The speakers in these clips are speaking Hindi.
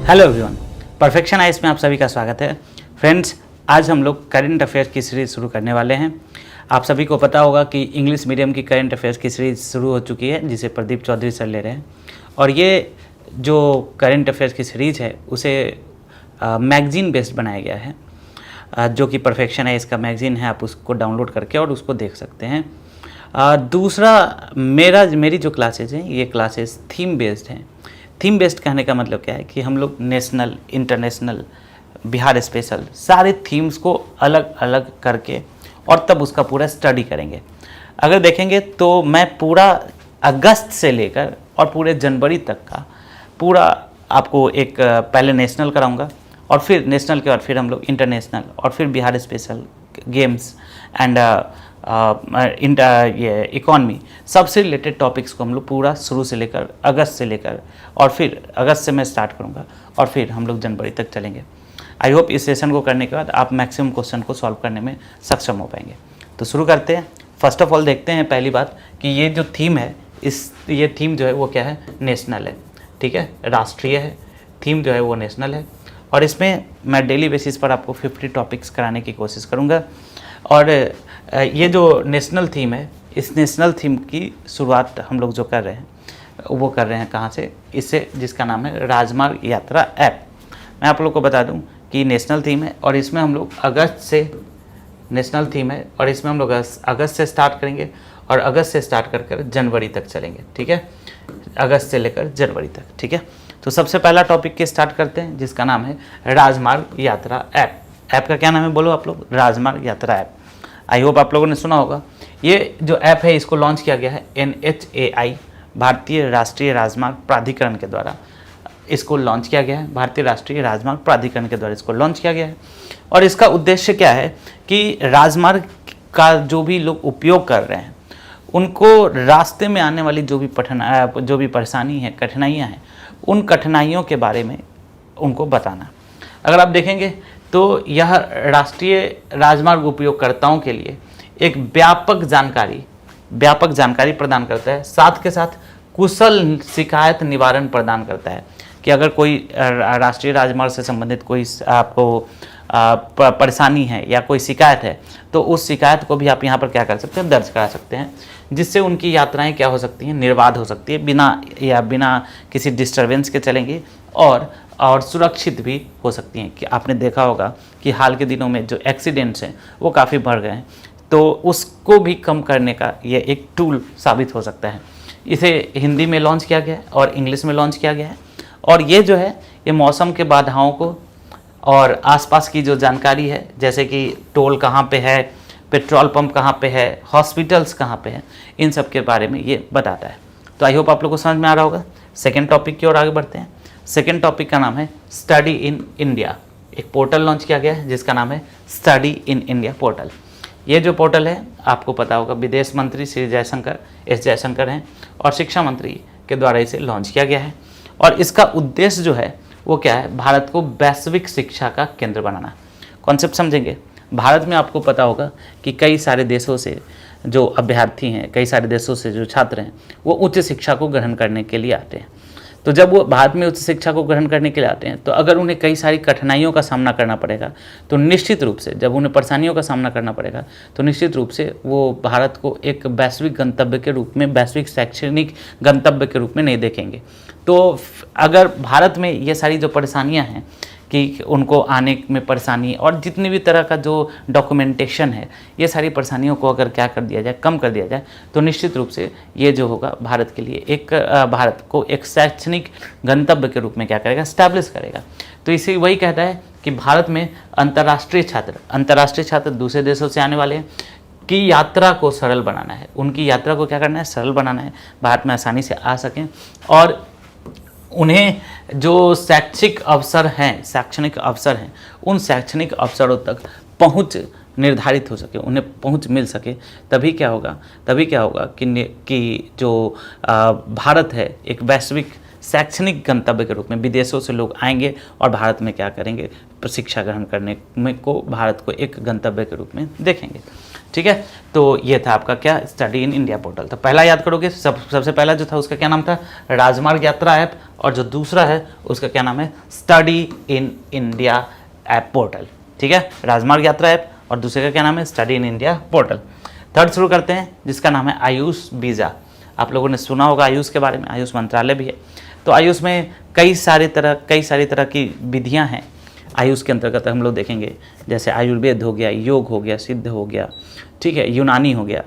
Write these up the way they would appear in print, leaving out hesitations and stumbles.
हेलो एवरीवन, परफेक्शन आइस में आप सभी का स्वागत है। फ्रेंड्स, आज हम लोग करंट अफेयर्स की सीरीज़ शुरू करने वाले हैं। आप सभी को पता होगा कि इंग्लिश मीडियम की करंट अफेयर्स की सीरीज़ शुरू हो चुकी है, जिसे प्रदीप चौधरी सर ले रहे हैं। और ये जो करंट अफेयर्स की सीरीज़ है उसे मैगज़ीन बेस्ड बनाया गया है, जो कि परफेक्शन है इसका मैगज़ीन है। आप उसको डाउनलोड करके और उसको देख सकते हैं। दूसरा, मेरी जो क्लासेज हैं ये क्लासेस थीम बेस्ड हैं। थीम बेस्ड कहने का मतलब क्या है कि हम लोग नेशनल, इंटरनेशनल, बिहार स्पेशल सारे थीम्स को अलग अलग करके और तब उसका पूरा स्टडी करेंगे। अगर देखेंगे तो मैं पूरा अगस्त से लेकर और पूरे जनवरी तक का पूरा आपको एक पहले नेशनल कराऊंगा और फिर नेशनल के बाद फिर हम लोग इंटरनेशनल और फिर बिहार स्पेशल गेम्स एंड ये इकॉनमी, सबसे रिलेटेड टॉपिक्स को हम लोग पूरा शुरू से लेकर अगस्त से लेकर और फिर अगस्त से मैं स्टार्ट करूंगा और फिर हम लोग जनवरी तक चलेंगे। आई होप इस सेशन को करने के बाद आप मैक्सिमम क्वेश्चन को सॉल्व करने में सक्षम हो पाएंगे। तो शुरू करते हैं। फर्स्ट ऑफ ऑल देखते हैं पहली बात कि ये जो थीम है, ये थीम जो है वो क्या है, नेशनल है। ठीक है, राष्ट्रीय है, थीम जो है वो नेशनल है। और इसमें मैं डेली बेसिस पर आपको 50 टॉपिक्स कराने की कोशिश करूँगा। और ये जो नेशनल थीम है, इस नेशनल थीम की शुरुआत हम लोग जो कर रहे हैं वो कर रहे हैं कहाँ से, इससे जिसका नाम है राजमार्ग यात्रा ऐप। मैं आप लोग को बता दूं कि नेशनल थीम है और इसमें हम लोग अगस्त से नेशनल थीम है और इसमें हम लोग अगस्त से स्टार्ट करेंगे और अगस्त से स्टार्ट कर जनवरी तक चलेंगे। ठीक है, अगस्त से लेकर जनवरी तक। ठीक है, तो सबसे पहला टॉपिक के स्टार्ट करते हैं जिसका नाम है राजमार्ग यात्रा ऐप। ऐप का क्या नाम है बोलो आप लोग? राजमार्ग यात्रा ऐप। आई होप आप लोगों ने सुना होगा। ये जो ऐप है इसको लॉन्च किया गया है NHAI, भारतीय राष्ट्रीय राजमार्ग प्राधिकरण के द्वारा इसको लॉन्च किया गया है। भारतीय राष्ट्रीय राजमार्ग प्राधिकरण के द्वारा इसको लॉन्च किया गया है। और इसका उद्देश्य क्या है कि राजमार्ग का जो भी लोग उपयोग कर रहे हैं उनको रास्ते में आने वाली जो भी परेशानी है, कठिनाइयाँ हैं, उन कठिनाइयों के बारे में उनको बताना। अगर आप देखेंगे तो यह राष्ट्रीय राजमार्ग उपयोगकर्ताओं के लिए एक व्यापक जानकारी प्रदान करता है, साथ के साथ कुशल शिकायत निवारण प्रदान करता है कि अगर कोई राष्ट्रीय राजमार्ग से संबंधित कोई आपको परेशानी है या कोई शिकायत है तो उस शिकायत को भी आप यहाँ पर क्या कर सकते हैं, दर्ज करा सकते हैं, जिससे उनकी यात्राएं क्या हो सकती हैं, निर्बाध हो सकती है, बिना किसी डिस्टरबेंस के चलेंगी और सुरक्षित भी हो सकती हैं। कि आपने देखा होगा कि हाल के दिनों में जो एक्सीडेंट्स हैं वो काफ़ी बढ़ गए हैं, तो उसको भी कम करने का ये एक टूल साबित हो सकता है। इसे हिंदी में लॉन्च किया गया है और इंग्लिश में लॉन्च किया गया है। और ये जो है ये मौसम के बाधाओं को और आसपास की जो जानकारी है, जैसे कि टोल कहाँ पे है, पेट्रोल पंप कहाँ पे है, हॉस्पिटल्स कहाँ पे है, इन सब के बारे में ये बताता है। तो आई होप आप लोग को समझ में आ रहा होगा। सेकेंड टॉपिक की ओर आगे बढ़ते हैं। सेकेंड टॉपिक का नाम है स्टडी इन इंडिया। एक पोर्टल लॉन्च किया गया है जिसका नाम है स्टडी इन इंडिया पोर्टल। ये जो पोर्टल है आपको पता होगा विदेश मंत्री श्री एस जयशंकर हैं और शिक्षा मंत्री के द्वारा इसे लॉन्च किया गया है। और इसका उद्देश्य जो है वो क्या है, भारत को वैश्विक शिक्षा का केंद्र बनाना। कॉन्सेप्ट समझेंगे। भारत में आपको पता होगा कि कई सारे देशों से जो अभ्यर्थी हैं, कई सारे देशों से जो छात्र हैं वो उच्च शिक्षा को ग्रहण करने के लिए आते हैं। तो जब वो भारत में उच्च शिक्षा को ग्रहण करने के लिए आते हैं तो अगर उन्हें कई सारी कठिनाइयों का सामना करना पड़ेगा तो निश्चित रूप से, जब उन्हें परेशानियों का सामना करना पड़ेगा तो निश्चित रूप से वो भारत को एक वैश्विक गंतव्य के रूप में, वैश्विक शैक्षणिक गंतव्य के रूप में नहीं देखेंगे। तो अगर भारत में ये सारी जो परेशानियाँ हैं कि उनको आने में परेशानी और जितनी भी तरह का जो डॉक्यूमेंटेशन है, ये सारी परेशानियों को अगर क्या कर दिया जाए, कम कर दिया जाए, तो निश्चित रूप से ये जो होगा भारत के लिए भारत को एक शैक्षणिक गंतव्य के रूप में क्या करेगा, स्टैब्लिश करेगा। तो इसे वही कहता है कि भारत में अंतर्राष्ट्रीय छात्र दूसरे देशों से आने वाले हैं की यात्रा को सरल बनाना है, उनकी यात्रा को क्या करना है, सरल बनाना है, भारत में आसानी से आ सकें और उन्हें जो शैक्षणिक अवसर हैं उन शैक्षणिक अवसरों तक पहुंच निर्धारित हो सके, उन्हें पहुंच मिल सके। तभी क्या होगा कि जो भारत है एक वैश्विक शैक्षणिक गंतव्य के रूप में विदेशों से लोग आएंगे और भारत में क्या करेंगे, शिक्षा ग्रहण करने में को भारत को एक गंतव्य के रूप में देखेंगे। ठीक है, तो ये था आपका क्या, स्टडी इन इंडिया पोर्टल। तो पहला याद करोगे, सबसे पहला जो था उसका क्या नाम था, राजमार्ग यात्रा ऐप, और जो दूसरा है उसका क्या नाम है, study in India app portal. ठीक है, राजमार्ग यात्रा ऐप और दूसरे का क्या नाम है, study in India portal. Third शुरू करते हैं जिसका नाम है आयुष वीज़ा। आप लोगों ने सुना होगा आयुष के बारे में, आयुष मंत्रालय भी है। तो आयुष में कई सारी तरह की विधियां हैं। आयुष के अंतर्गत हम लोग देखेंगे जैसे आयुर्वेद हो गया, योग हो गया, सिद्ध हो गया, ठीक है, यूनानी हो गया।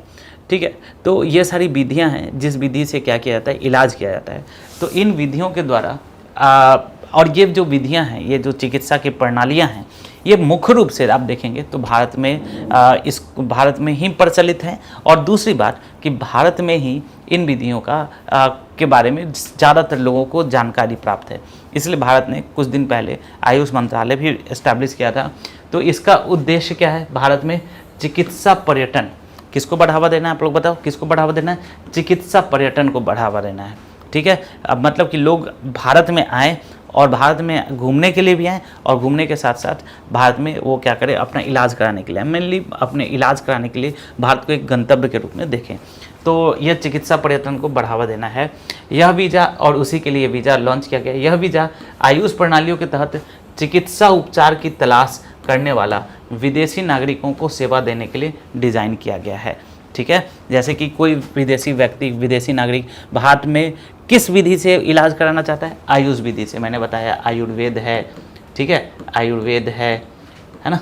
ठीक है, तो ये सारी विधियां हैं जिस विधि से क्या किया जाता है, इलाज किया जाता है। तो इन विधियों के द्वारा और ये जो विधियां हैं, ये जो चिकित्सा की प्रणालियां हैं, ये मुख्य रूप से आप देखेंगे तो भारत में ही प्रचलित हैं। और दूसरी बात कि भारत में ही इन विधियों के बारे में ज़्यादातर लोगों को जानकारी प्राप्त है। इसलिए भारत ने कुछ दिन पहले आयुष मंत्रालय भी इस्टेब्लिश किया था। तो इसका उद्देश्य क्या है, भारत में चिकित्सा पर्यटन किसको बढ़ावा देना है, आप लोग बताओ किसको बढ़ावा देना है, चिकित्सा पर्यटन को बढ़ावा देना है। ठीक है, अब मतलब कि लोग भारत में आएँ और भारत में घूमने के लिए भी आएँ और घूमने के साथ साथ भारत में वो क्या करें, अपना इलाज कराने के लिए, मेनली अपने इलाज कराने के लिए भारत को एक गंतव्य के रूप में देखें। तो यह चिकित्सा पर्यटन को बढ़ावा देना है यह वीज़ा, और उसी के लिए वीज़ा लॉन्च किया गया। यह वीज़ा आयुष प्रणालियों के तहत चिकित्सा उपचार की तलाश करने वाला विदेशी नागरिकों को सेवा देने के लिए डिज़ाइन किया गया है। ठीक है, जैसे कि कोई विदेशी व्यक्ति, विदेशी नागरिक भारत में किस विधि से इलाज कराना चाहता है, आयुष विधि से। मैंने बताया आयुर्वेद है, ठीक है, आयुर्वेद है ना।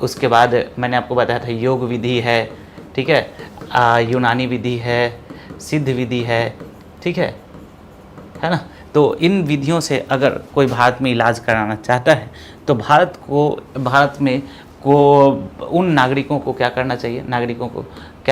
उसके बाद मैंने आपको बताया था योग विधि है, ठीक है, यूनानी विधि है, सिद्ध विधि है, ठीक है ना। तो इन विधियों से अगर कोई भारत में इलाज कराना चाहता है तो भारत में उन नागरिकों को क्या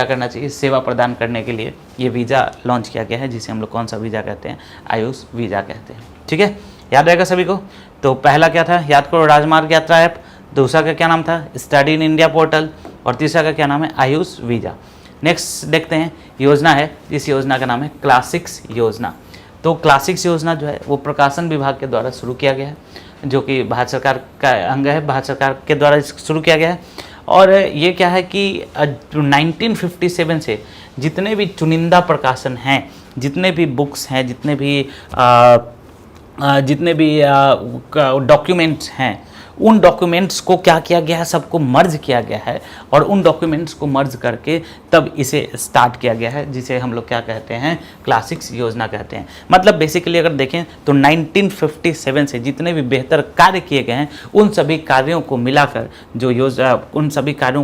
करना चाहिए, सेवा प्रदान करने के लिए ये वीज़ा लॉन्च किया गया है, जिसे हम लोग कौन सा वीज़ा कहते हैं, आयुष वीज़ा कहते हैं। ठीक है, याद रहेगा सभी को। तो पहला क्या था, याद करो, राजमार्ग यात्रा ऐप, दूसरा का क्या नाम था, स्टडी इन इंडिया पोर्टल, और तीसरा का क्या नाम है, आयुष वीज़ा। नेक्स्ट देखते हैं योजना है, इस योजना का नाम है क्लासिक्स योजना। तो क्लासिक्स योजना जो है वो प्रकाशन विभाग के द्वारा शुरू किया गया है, जो कि भारत सरकार का अंग है, भारत सरकार के द्वारा शुरू किया गया है। और ये क्या है कि 1957 से जितने भी चुनिंदा प्रकाशन हैं, जितने भी बुक्स हैं, जितने भी डॉक्यूमेंट्स हैं, उन डॉक्यूमेंट्स को क्या किया गया है, सबको मर्ज किया गया है। और उन डॉक्यूमेंट्स को मर्ज करके तब इसे स्टार्ट किया गया है, जिसे हम लोग क्या कहते हैं, क्लासिक्स योजना कहते हैं। मतलब बेसिकली अगर देखें तो 1957 से जितने भी बेहतर कार्य किए गए हैं, उन सभी कार्यों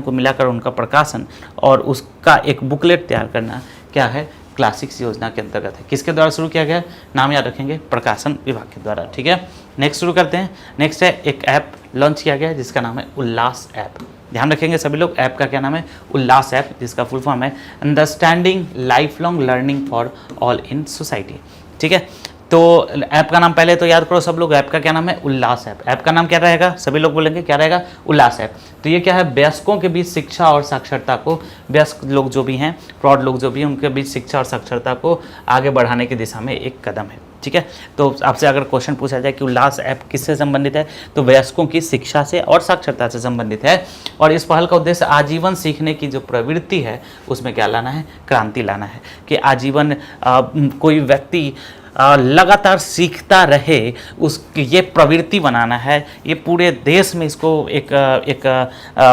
को मिलाकर उनका प्रकाशन और उसका एक बुकलेट तैयार करना क्या है, क्लासिक्स योजना के अंतर्गत है। किसके द्वारा शुरू किया गया, नाम याद रखेंगे, प्रकाशन विभाग के द्वारा। ठीक है, नेक्स्ट शुरू करते हैं। नेक्स्ट है एक ऐप लॉन्च किया गया है जिसका नाम है उल्लास ऐप। ध्यान रखेंगे सभी लोग, ऐप का क्या नाम है, उल्लास ऐप, जिसका फुल फॉर्म है understanding life long learning for all in society. ठीक है, तो ऐप का नाम पहले तो याद करो सब लोग, ऐप का क्या नाम है, उल्लास ऐप। ऐप का नाम क्या रहेगा, सभी लोग बोलेंगे क्या रहेगा, उल्लास ऐप। तो ये क्या है, वयस्कों के बीच शिक्षा और साक्षरता को, वयस्क लोग जो भी हैं, प्रौढ़ लोग जो भी हैं, उनके बीच शिक्षा और साक्षरता को आगे बढ़ाने की दिशा में एक कदम है। ठीक है, तो आपसे अगर क्वेश्चन पूछा जाए कि उल्लास ऐप किससे संबंधित है, तो वयस्कों की शिक्षा से और साक्षरता से संबंधित है। और इस पहल का उद्देश्य आजीवन सीखने की जो प्रवृत्ति है उसमें क्या लाना है, क्रांति लाना है, कि आजीवन कोई व्यक्ति लगातार सीखता रहे, ये प्रवृत्ति बनाना है। ये पूरे देश में इसको एक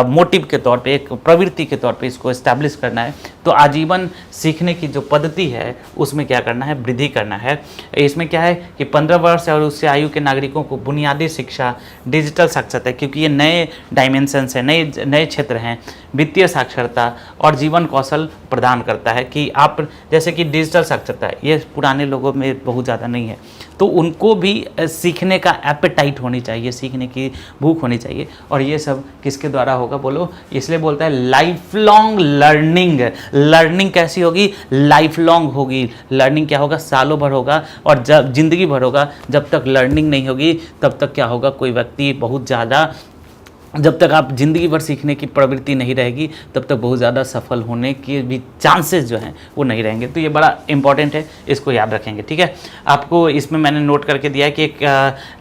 मोटिव के तौर पे, एक प्रवृत्ति के तौर पे इसको इस्टेब्लिश करना है। तो आजीवन सीखने की जो पद्धति है उसमें क्या करना है, वृद्धि करना है। इसमें क्या है कि 15 वर्ष और उससे आयु के नागरिकों को बुनियादी शिक्षा, डिजिटल साक्षरता, क्योंकि ये नए डायमेंशंस हैं, नए क्षेत्र हैं, वित्तीय साक्षरता और जीवन कौशल प्रदान करता है। कि आप जैसे कि डिजिटल साक्षरता, ये पुराने लोगों में बहुत ज़्यादा नहीं है, तो उनको भी सीखने का एपेटाइट होनी चाहिए, सीखने की भूख होनी चाहिए। और ये सब किसके द्वारा होगा, बोलो, इसलिए बोलता है लाइफ लॉन्ग लर्निंग। लर्निंग कैसी होगी, लाइफ लॉन्ग होगी। लर्निंग क्या होगा, सालों भर होगा, और जब जिंदगी भर होगा। जब तक लर्निंग नहीं होगी तब तक क्या होगा, कोई व्यक्ति बहुत ज़्यादा जब तक आप ज़िंदगी भर सीखने की प्रवृत्ति नहीं रहेगी तब तक बहुत ज़्यादा सफल होने के भी चांसेस जो हैं वो नहीं रहेंगे। तो ये बड़ा इंपॉर्टेंट है, इसको याद रखेंगे, ठीक है। आपको इसमें मैंने नोट करके दिया है कि एक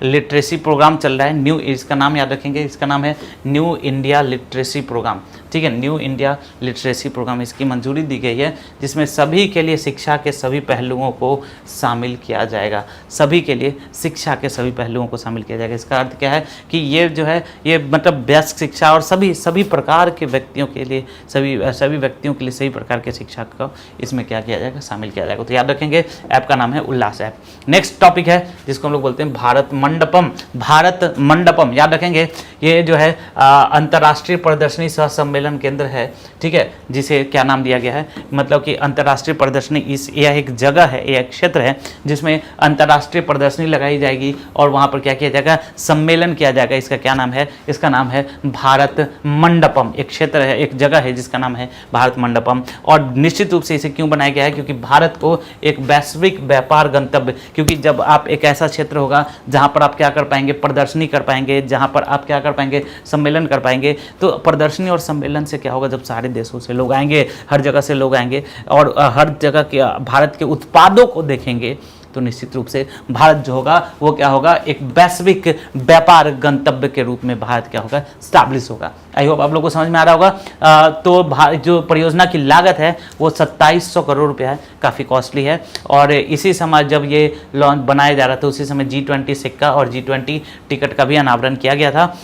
लिटरेसी प्रोग्राम चल रहा है न्यू, इसका नाम याद रखेंगे, इसका नाम है न्यू इंडिया लिटरेसी प्रोग्राम, ठीक है। न्यू इंडिया लिटरेसी प्रोग्राम, इसकी मंजूरी दी गई है, जिसमें सभी के लिए शिक्षा के सभी पहलुओं को शामिल किया जाएगा, सभी के लिए शिक्षा के सभी पहलुओं को शामिल किया जाएगा। इसका अर्थ क्या है कि ये जो है ये मतलब बेस्ट शिक्षा और सभी प्रकार के व्यक्तियों के लिए, सभी व्यक्तियों के लिए सभी प्रकार के शिक्षा को इसमें क्या किया जाएगा, शामिल किया जाएगा। तो याद रखेंगे ऐप का नाम है उल्लास ऐप। नेक्स्ट टॉपिक है जिसको हम लोग बोलते हैं भारत मंडपम। भारत मंडपम याद रखेंगे, ये जो है अंतर्राष्ट्रीय प्रदर्शनी सह सम्मेलन केंद्र है, ठीक है, जिसे क्या नाम दिया गया है, मतलब कि अंतर्राष्ट्रीय प्रदर्शनी यह एक जगह है, यह एक क्षेत्र है जिसमें अंतर्राष्ट्रीय प्रदर्शनी लगाई जाएगी और वहाँ पर क्या किया जाएगा, सम्मेलन किया जाएगा। इसका क्या नाम है, इसका नाम है भारत मंडपम। एक क्षेत्र है, एक जगह है जिसका नाम है भारत मंडपम। और निश्चित रूप से इसे क्यों बनाया गया है, क्योंकि भारत को एक वैश्विक व्यापार गंतव्य, क्योंकि जब आप एक ऐसा क्षेत्र होगा जहां पर आप क्या कर पाएंगे, प्रदर्शनी कर पाएंगे, जहां पर आप क्या कर पाएंगे, सम्मेलन कर पाएंगे। तो प्रदर्शनी और सम्मेलन से क्या होगा, जब सारे देशों से लोग आएंगे, हर जगह से लोग आएंगे और हर जगह के भारत के उत्पादों को देखेंगे, तो निश्चित रूप से भारत जो होगा वो क्या होगा, एक वैश्विक व्यापार गंतव्य के रूप में भारत क्या होगा, स्टैब्लिश होगा। आई होप आप लोगों को समझ में आ रहा होगा। तो जो परियोजना की लागत है वो 2700 करोड़ रुपया है, काफ़ी कॉस्टली है। और इसी समय जब ये लॉन्च बनाया जा रहा था उसी समय G20 सिक्का और G20 टिकट का भी अनावरण किया गया था।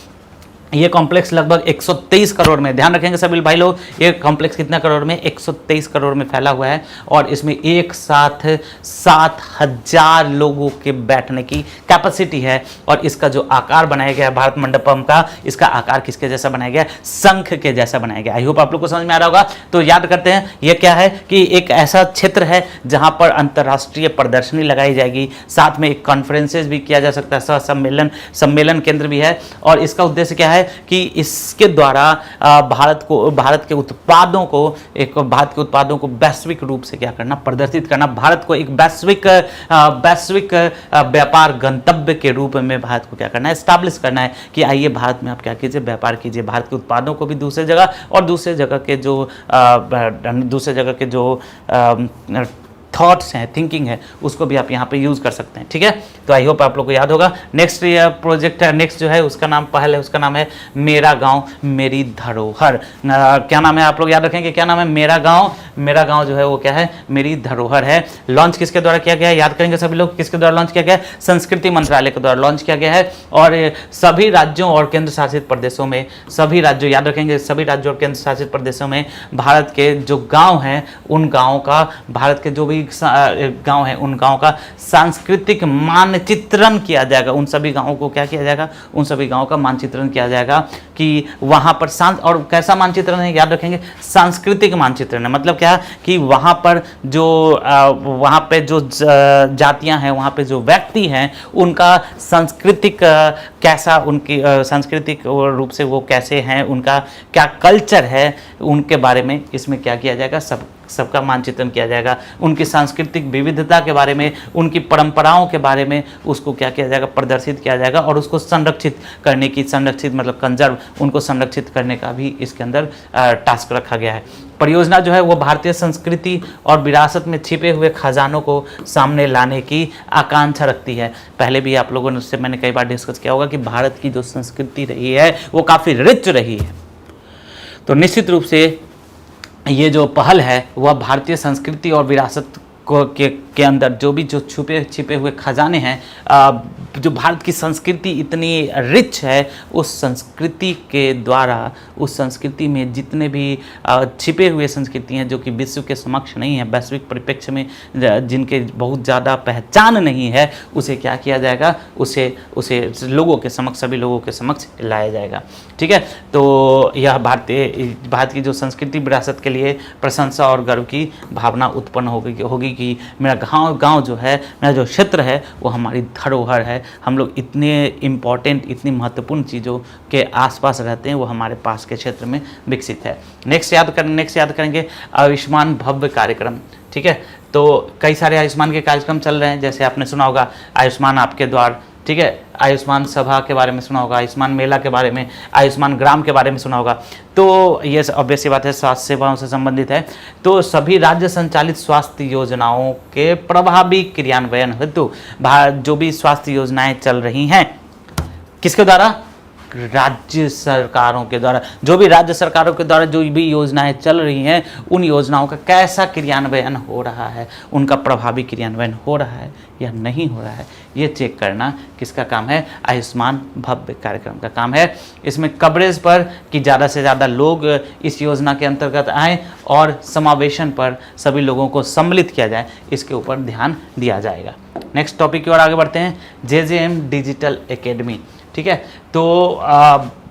ये कॉम्प्लेक्स लगभग 123 करोड़ में, ध्यान रखेंगे सभी भाई लोग, ये कॉम्प्लेक्स कितना करोड़ में, 123 करोड़ में फैला हुआ है। और इसमें एक साथ 7000 लोगों के बैठने की कैपेसिटी है। और इसका जो आकार बनाया गया है भारत मंडपम का, इसका आकार किसके जैसा बनाया गया, शंख के जैसा बनाया गया। आई होप आप लोग को समझ में आ रहा होगा। तो याद करते हैं ये क्या है कि एक ऐसा क्षेत्र है जहां पर अंतर्राष्ट्रीय प्रदर्शनी लगाई जाएगी, साथ में एक कॉन्फ्रेंसेज भी किया जा सकता है, सह सम्मेलन केंद्र भी है। और इसका उद्देश्य क्या है कि इसके द्वारा भारत के उत्पादों को वैश्विक रूप से क्या करना, प्रदर्शित करना, भारत को एक वैश्विक व्यापार गंतव्य के रूप में भारत को क्या करना है, एस्टैब्लिश करना है कि आइए भारत में आप क्या कीजिए, व्यापार कीजिए, भारत के उत्पादों को भी दूसरे जगह और दूसरे जगह के जो थॉट्स हैं, थिंकिंग है, उसको भी आप यहाँ पे यूज़ कर सकते हैं, ठीक है। तो आई होप आप लोग को याद होगा। नेक्स्ट प्रोजेक्ट है, नेक्स्ट जो है उसका नाम पहल है, उसका नाम है मेरा गांव मेरी धरोहर। क्या नाम है, आप लोग याद रखेंगे, क्या नाम है, मेरा गांव जो है वो क्या है, मेरी धरोहर है। लॉन्च किसके द्वारा किया गया है, याद करेंगे सभी लोग, किसके द्वारा लॉन्च किया गया है, संस्कृति मंत्रालय के द्वारा लॉन्च किया गया है। और सभी राज्यों और केंद्र शासित प्रदेशों में, सभी राज्यों, याद रखेंगे, सभी राज्यों और केंद्र शासित प्रदेशों में भारत के जो गाँव हैं उन गाँवों का, भारत के जो भी गांव है उन गांवों का सांस्कृतिक मानचित्रण किया जाएगा। उन सभी गांवों को क्या किया जाएगा, उन सभी गांवों का मानचित्रण किया जाएगा कि वहां पर और कैसा मानचित्रण है, याद रखेंगे, सांस्कृतिक मानचित्रण है। मतलब क्या कि वहां पे जो जातियां हैं, वहां पे जो व्यक्ति हैं, उनका सांस्कृतिक कैसा, उनकी सांस्कृतिक रूप से वो कैसे हैं, उनका क्या कल्चर है, उनके बारे में इसमें क्या किया जाएगा, सबका मानचित्रण किया जाएगा। उनकी सांस्कृतिक विविधता के बारे में, उनकी परंपराओं के बारे में उसको क्या किया जाएगा, प्रदर्शित किया जाएगा। और उसको संरक्षित मतलब कंजर्व, उनको संरक्षित करने का भी इसके अंदर टास्क रखा गया है। परियोजना जो है वो भारतीय संस्कृति और विरासत में छिपे हुए खजानों को सामने लाने की आकांक्षा रखती है। पहले भी आप लोगों ने उससे मैंने कई बार डिस्कस किया होगा कि भारत की जो संस्कृति रही है वो काफ़ी रिच रही है। तो निश्चित रूप से ये जो पहल है वह भारतीय संस्कृति और विरासत के अंदर जो छिपे हुए खजाने हैं, जो भारत की संस्कृति इतनी रिच है, उस संस्कृति के द्वारा, उस संस्कृति में जितने भी छिपे हुए संस्कृति हैं जो कि विश्व के समक्ष नहीं है, वैश्विक परिप्रेक्ष्य में जिनके बहुत ज़्यादा पहचान नहीं है, उसे क्या किया जाएगा, उसे लोगों के समक्ष, सभी लोगों के समक्ष लाया जाएगा, ठीक है। तो यह भारत की जो संस्कृति विरासत के लिए प्रशंसा और गर्व की भावना उत्पन्न होगी कि मेरा गांव जो है, मेरा जो क्षेत्र है वो हमारी धरोहर है। हम लोग इतने इम्पॉर्टेंट, इतनी महत्वपूर्ण चीज़ों के आसपास रहते हैं, वो हमारे पास के क्षेत्र में विकसित है। नेक्स्ट याद करेंगे आयुष्मान भव्य कार्यक्रम, ठीक है। तो कई सारे आयुष्मान के कार्यक्रम चल रहे हैं, जैसे आपने सुना होगा आयुष्मान आपके द्वार, ठीक है, आयुष्मान सभा के बारे में सुना होगा, आयुष्मान मेला के बारे में, आयुष्मान ग्राम के बारे में सुना होगा। तो ये ऑब्वियस सी बात है, स्वास्थ्य सेवाओं से संबंधित है। तो सभी राज्य संचालित स्वास्थ्य योजनाओं के प्रभावी क्रियान्वयन हेतु जो भी स्वास्थ्य योजनाएं चल रही हैं, किसके द्वारा? राज्य सरकारों के द्वारा। जो भी राज्य सरकारों के द्वारा जो भी योजनाएं चल रही हैं, उन योजनाओं का कैसा क्रियान्वयन हो रहा है, उनका प्रभावी क्रियान्वयन हो रहा है या नहीं हो रहा है, ये चेक करना किसका काम है? आयुष्मान भव्य कार्यक्रम का काम है। इसमें कवरेज पर कि ज़्यादा से ज़्यादा लोग इस योजना के अंतर्गत आएँ और समावेशन पर सभी लोगों को सम्मिलित किया जाए, इसके ऊपर ध्यान दिया जाएगा। नेक्स्ट टॉपिक की ओर आगे बढ़ते हैं, JJM डिजिटल एकेडमी। ठीक है, तो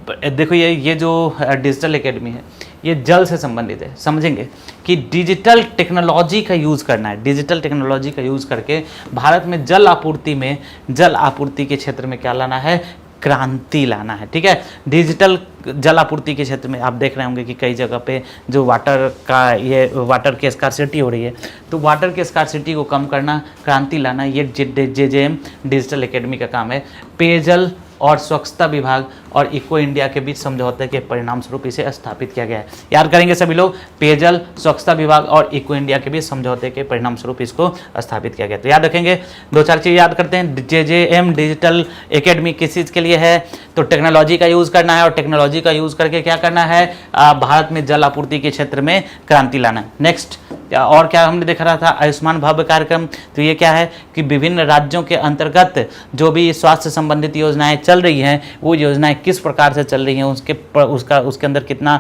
देखो ये जो डिजिटल एकेडमी है, ये जल से संबंधित है। समझेंगे कि डिजिटल टेक्नोलॉजी का यूज़ करना है, डिजिटल टेक्नोलॉजी का यूज़ करके भारत में जल आपूर्ति के क्षेत्र में क्या लाना है? क्रांति लाना है। ठीक है, डिजिटल जल आपूर्ति के क्षेत्र में आप देख रहे होंगे कि कई जगह पे जो वाटर की स्कार्सिटी हो रही है, तो वाटर की स्कार्सिटी को कम करना, क्रांति लाना, ये JJM डिजिटल एकेडमी का काम है। पेयजल और स्वच्छता विभाग और इको इंडिया के बीच समझौते के परिणाम स्वरूप इसे स्थापित किया गया है। याद करेंगे सभी लोग, पेयजल, स्वच्छता विभाग और इको इंडिया के बीच समझौते के परिणाम स्वरूप इसको स्थापित किया गया। तो याद रखेंगे, 2-4 चीज़ याद करते हैं। JJM डिजिटल एकेडमी किस चीज़ के लिए है? तो टेक्नोलॉजी का यूज़ करना है, और टेक्नोलॉजी का यूज़ करके क्या करना है? भारत में जल आपूर्ति के क्षेत्र में क्रांति लाना है। नेक्स्ट, और क्या हमने देख रहा था? आयुष्मान भव्य कार्यक्रम। तो ये क्या है कि विभिन्न राज्यों के अंतर्गत जो भी स्वास्थ्य संबंधित योजनाएं चल रही हैं, वो योजनाएं किस प्रकार से चल रही हैं, उसके अंदर कितना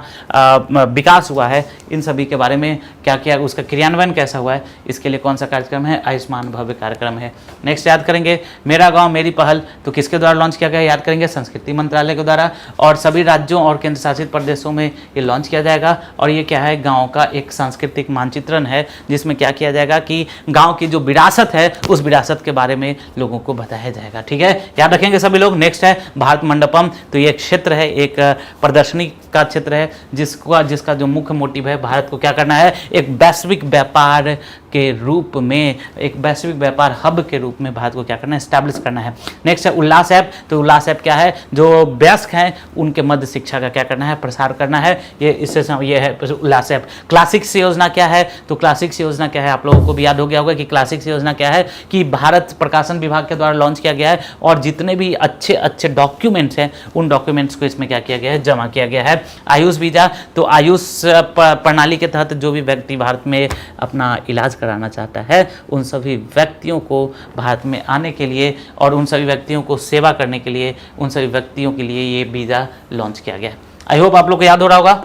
विकास हुआ है, इन सभी के बारे में क्या क्या, उसका क्रियान्वयन कैसा हुआ है, इसके लिए कौन सा कार्यक्रम है? आयुष्मान भव्य कार्यक्रम है। नेक्स्ट याद करेंगे, मेरा गांव मेरी पहल। तो किसके द्वारा लॉन्च किया गया? याद करेंगे, संस्कृति मंत्रालय के द्वारा, और सभी राज्यों और केंद्र शासित प्रदेशों में ये लॉन्च किया जाएगा। और ये क्या है? गाँव का एक सांस्कृतिक मानचित्रण है, जिसमें क्या किया जाएगा कि गाँव की जो विरासत है, उस विरासत के बारे में लोगों को बताया जाएगा। ठीक है, याद रखेंगे सभी लोग। नेक्स्ट है भारत मंडपम। तो ये क्षेत्र है, एक प्रदर्शनी का क्षेत्र है, जिसका जो मुख्य मोटिव है, भारत को क्या करना है? एक वैश्विक व्यापार के रूप में, एक वैश्विक व्यापार हब के रूप में भारत को क्या करना है? एस्टैब्लिश करना है। नेक्स्ट है उल्लास ऐप। तो उल्लास ऐप क्या है? जो वयस्क हैं उनके मध्य शिक्षा का क्या करना है? प्रसार करना है। ये है उल्लास ऐप। क्लासिक्स योजना क्या है? तो क्लासिक्स योजना क्या है? आप लोगों को भी याद हो गया होगा कि क्लासिक्स योजना क्या है, कि भारत प्रकाशन विभाग के द्वारा लॉन्च किया गया है, और जितने भी अच्छे अच्छे डॉक्यूमेंट्स हैं, उन डॉक्यूमेंट्स को इसमें क्या किया गया है? जमा किया गया है। आयुष वीजा। तो आयुष प्रणाली के तहत जो भी व्यक्ति भारत में अपना इलाज कराना चाहता है, उन सभी व्यक्तियों को भारत में आने के लिए और उन सभी व्यक्तियों को सेवा करने के लिए, उन सभी व्यक्तियों के लिए ये वीज़ा लॉन्च किया गया है। आई होप आप लोग को याद हो रहा होगा।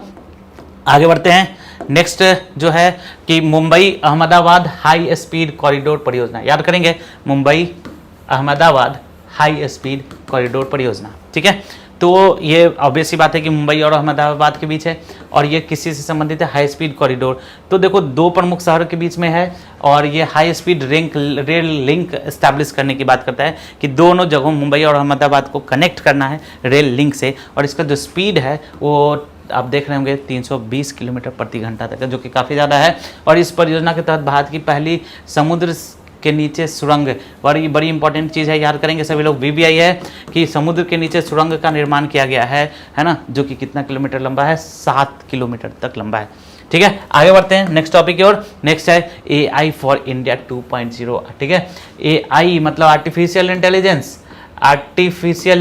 आगे बढ़ते हैं। नेक्स्ट जो है कि Mumbai Ahmedabad high speed corridor परियोजना। याद करेंगे, Mumbai Ahmedabad high speed corridor परियोजना। ठीक है, तो ये ऑब्वियस सी बात है कि मुंबई और अहमदाबाद के बीच है, और ये किसी से संबंधित है? High speed corridor. तो देखो, 2 प्रमुख शहरों के बीच में है, और ये high speed rail link establish करने की बात करता है कि दोनों जगहों मुंबई और अहमदाबाद को कनेक्ट करना है रेल लिंक से, और इसका जो स्पीड है वो आप देख रहे होंगे 320 किलोमीटर प्रति घंटा तक है, जो कि काफ़ी ज़्यादा है। और इस परियोजना के तहत भारत की पहली समुद्र के नीचे सुरंग, बड़ी इंपॉर्टेंट चीज़ है, याद करेंगे सभी लोग, VVI है कि समुद्र के नीचे सुरंग का निर्माण किया गया है ना, जो कि कितना किलोमीटर लंबा है? 7 किलोमीटर तक लंबा है। ठीक है, आगे बढ़ते हैं नेक्स्ट टॉपिक की ओर। नेक्स्ट है AI फॉर इंडिया 2.0। ठीक है, AI मतलब आर्टिफिशियल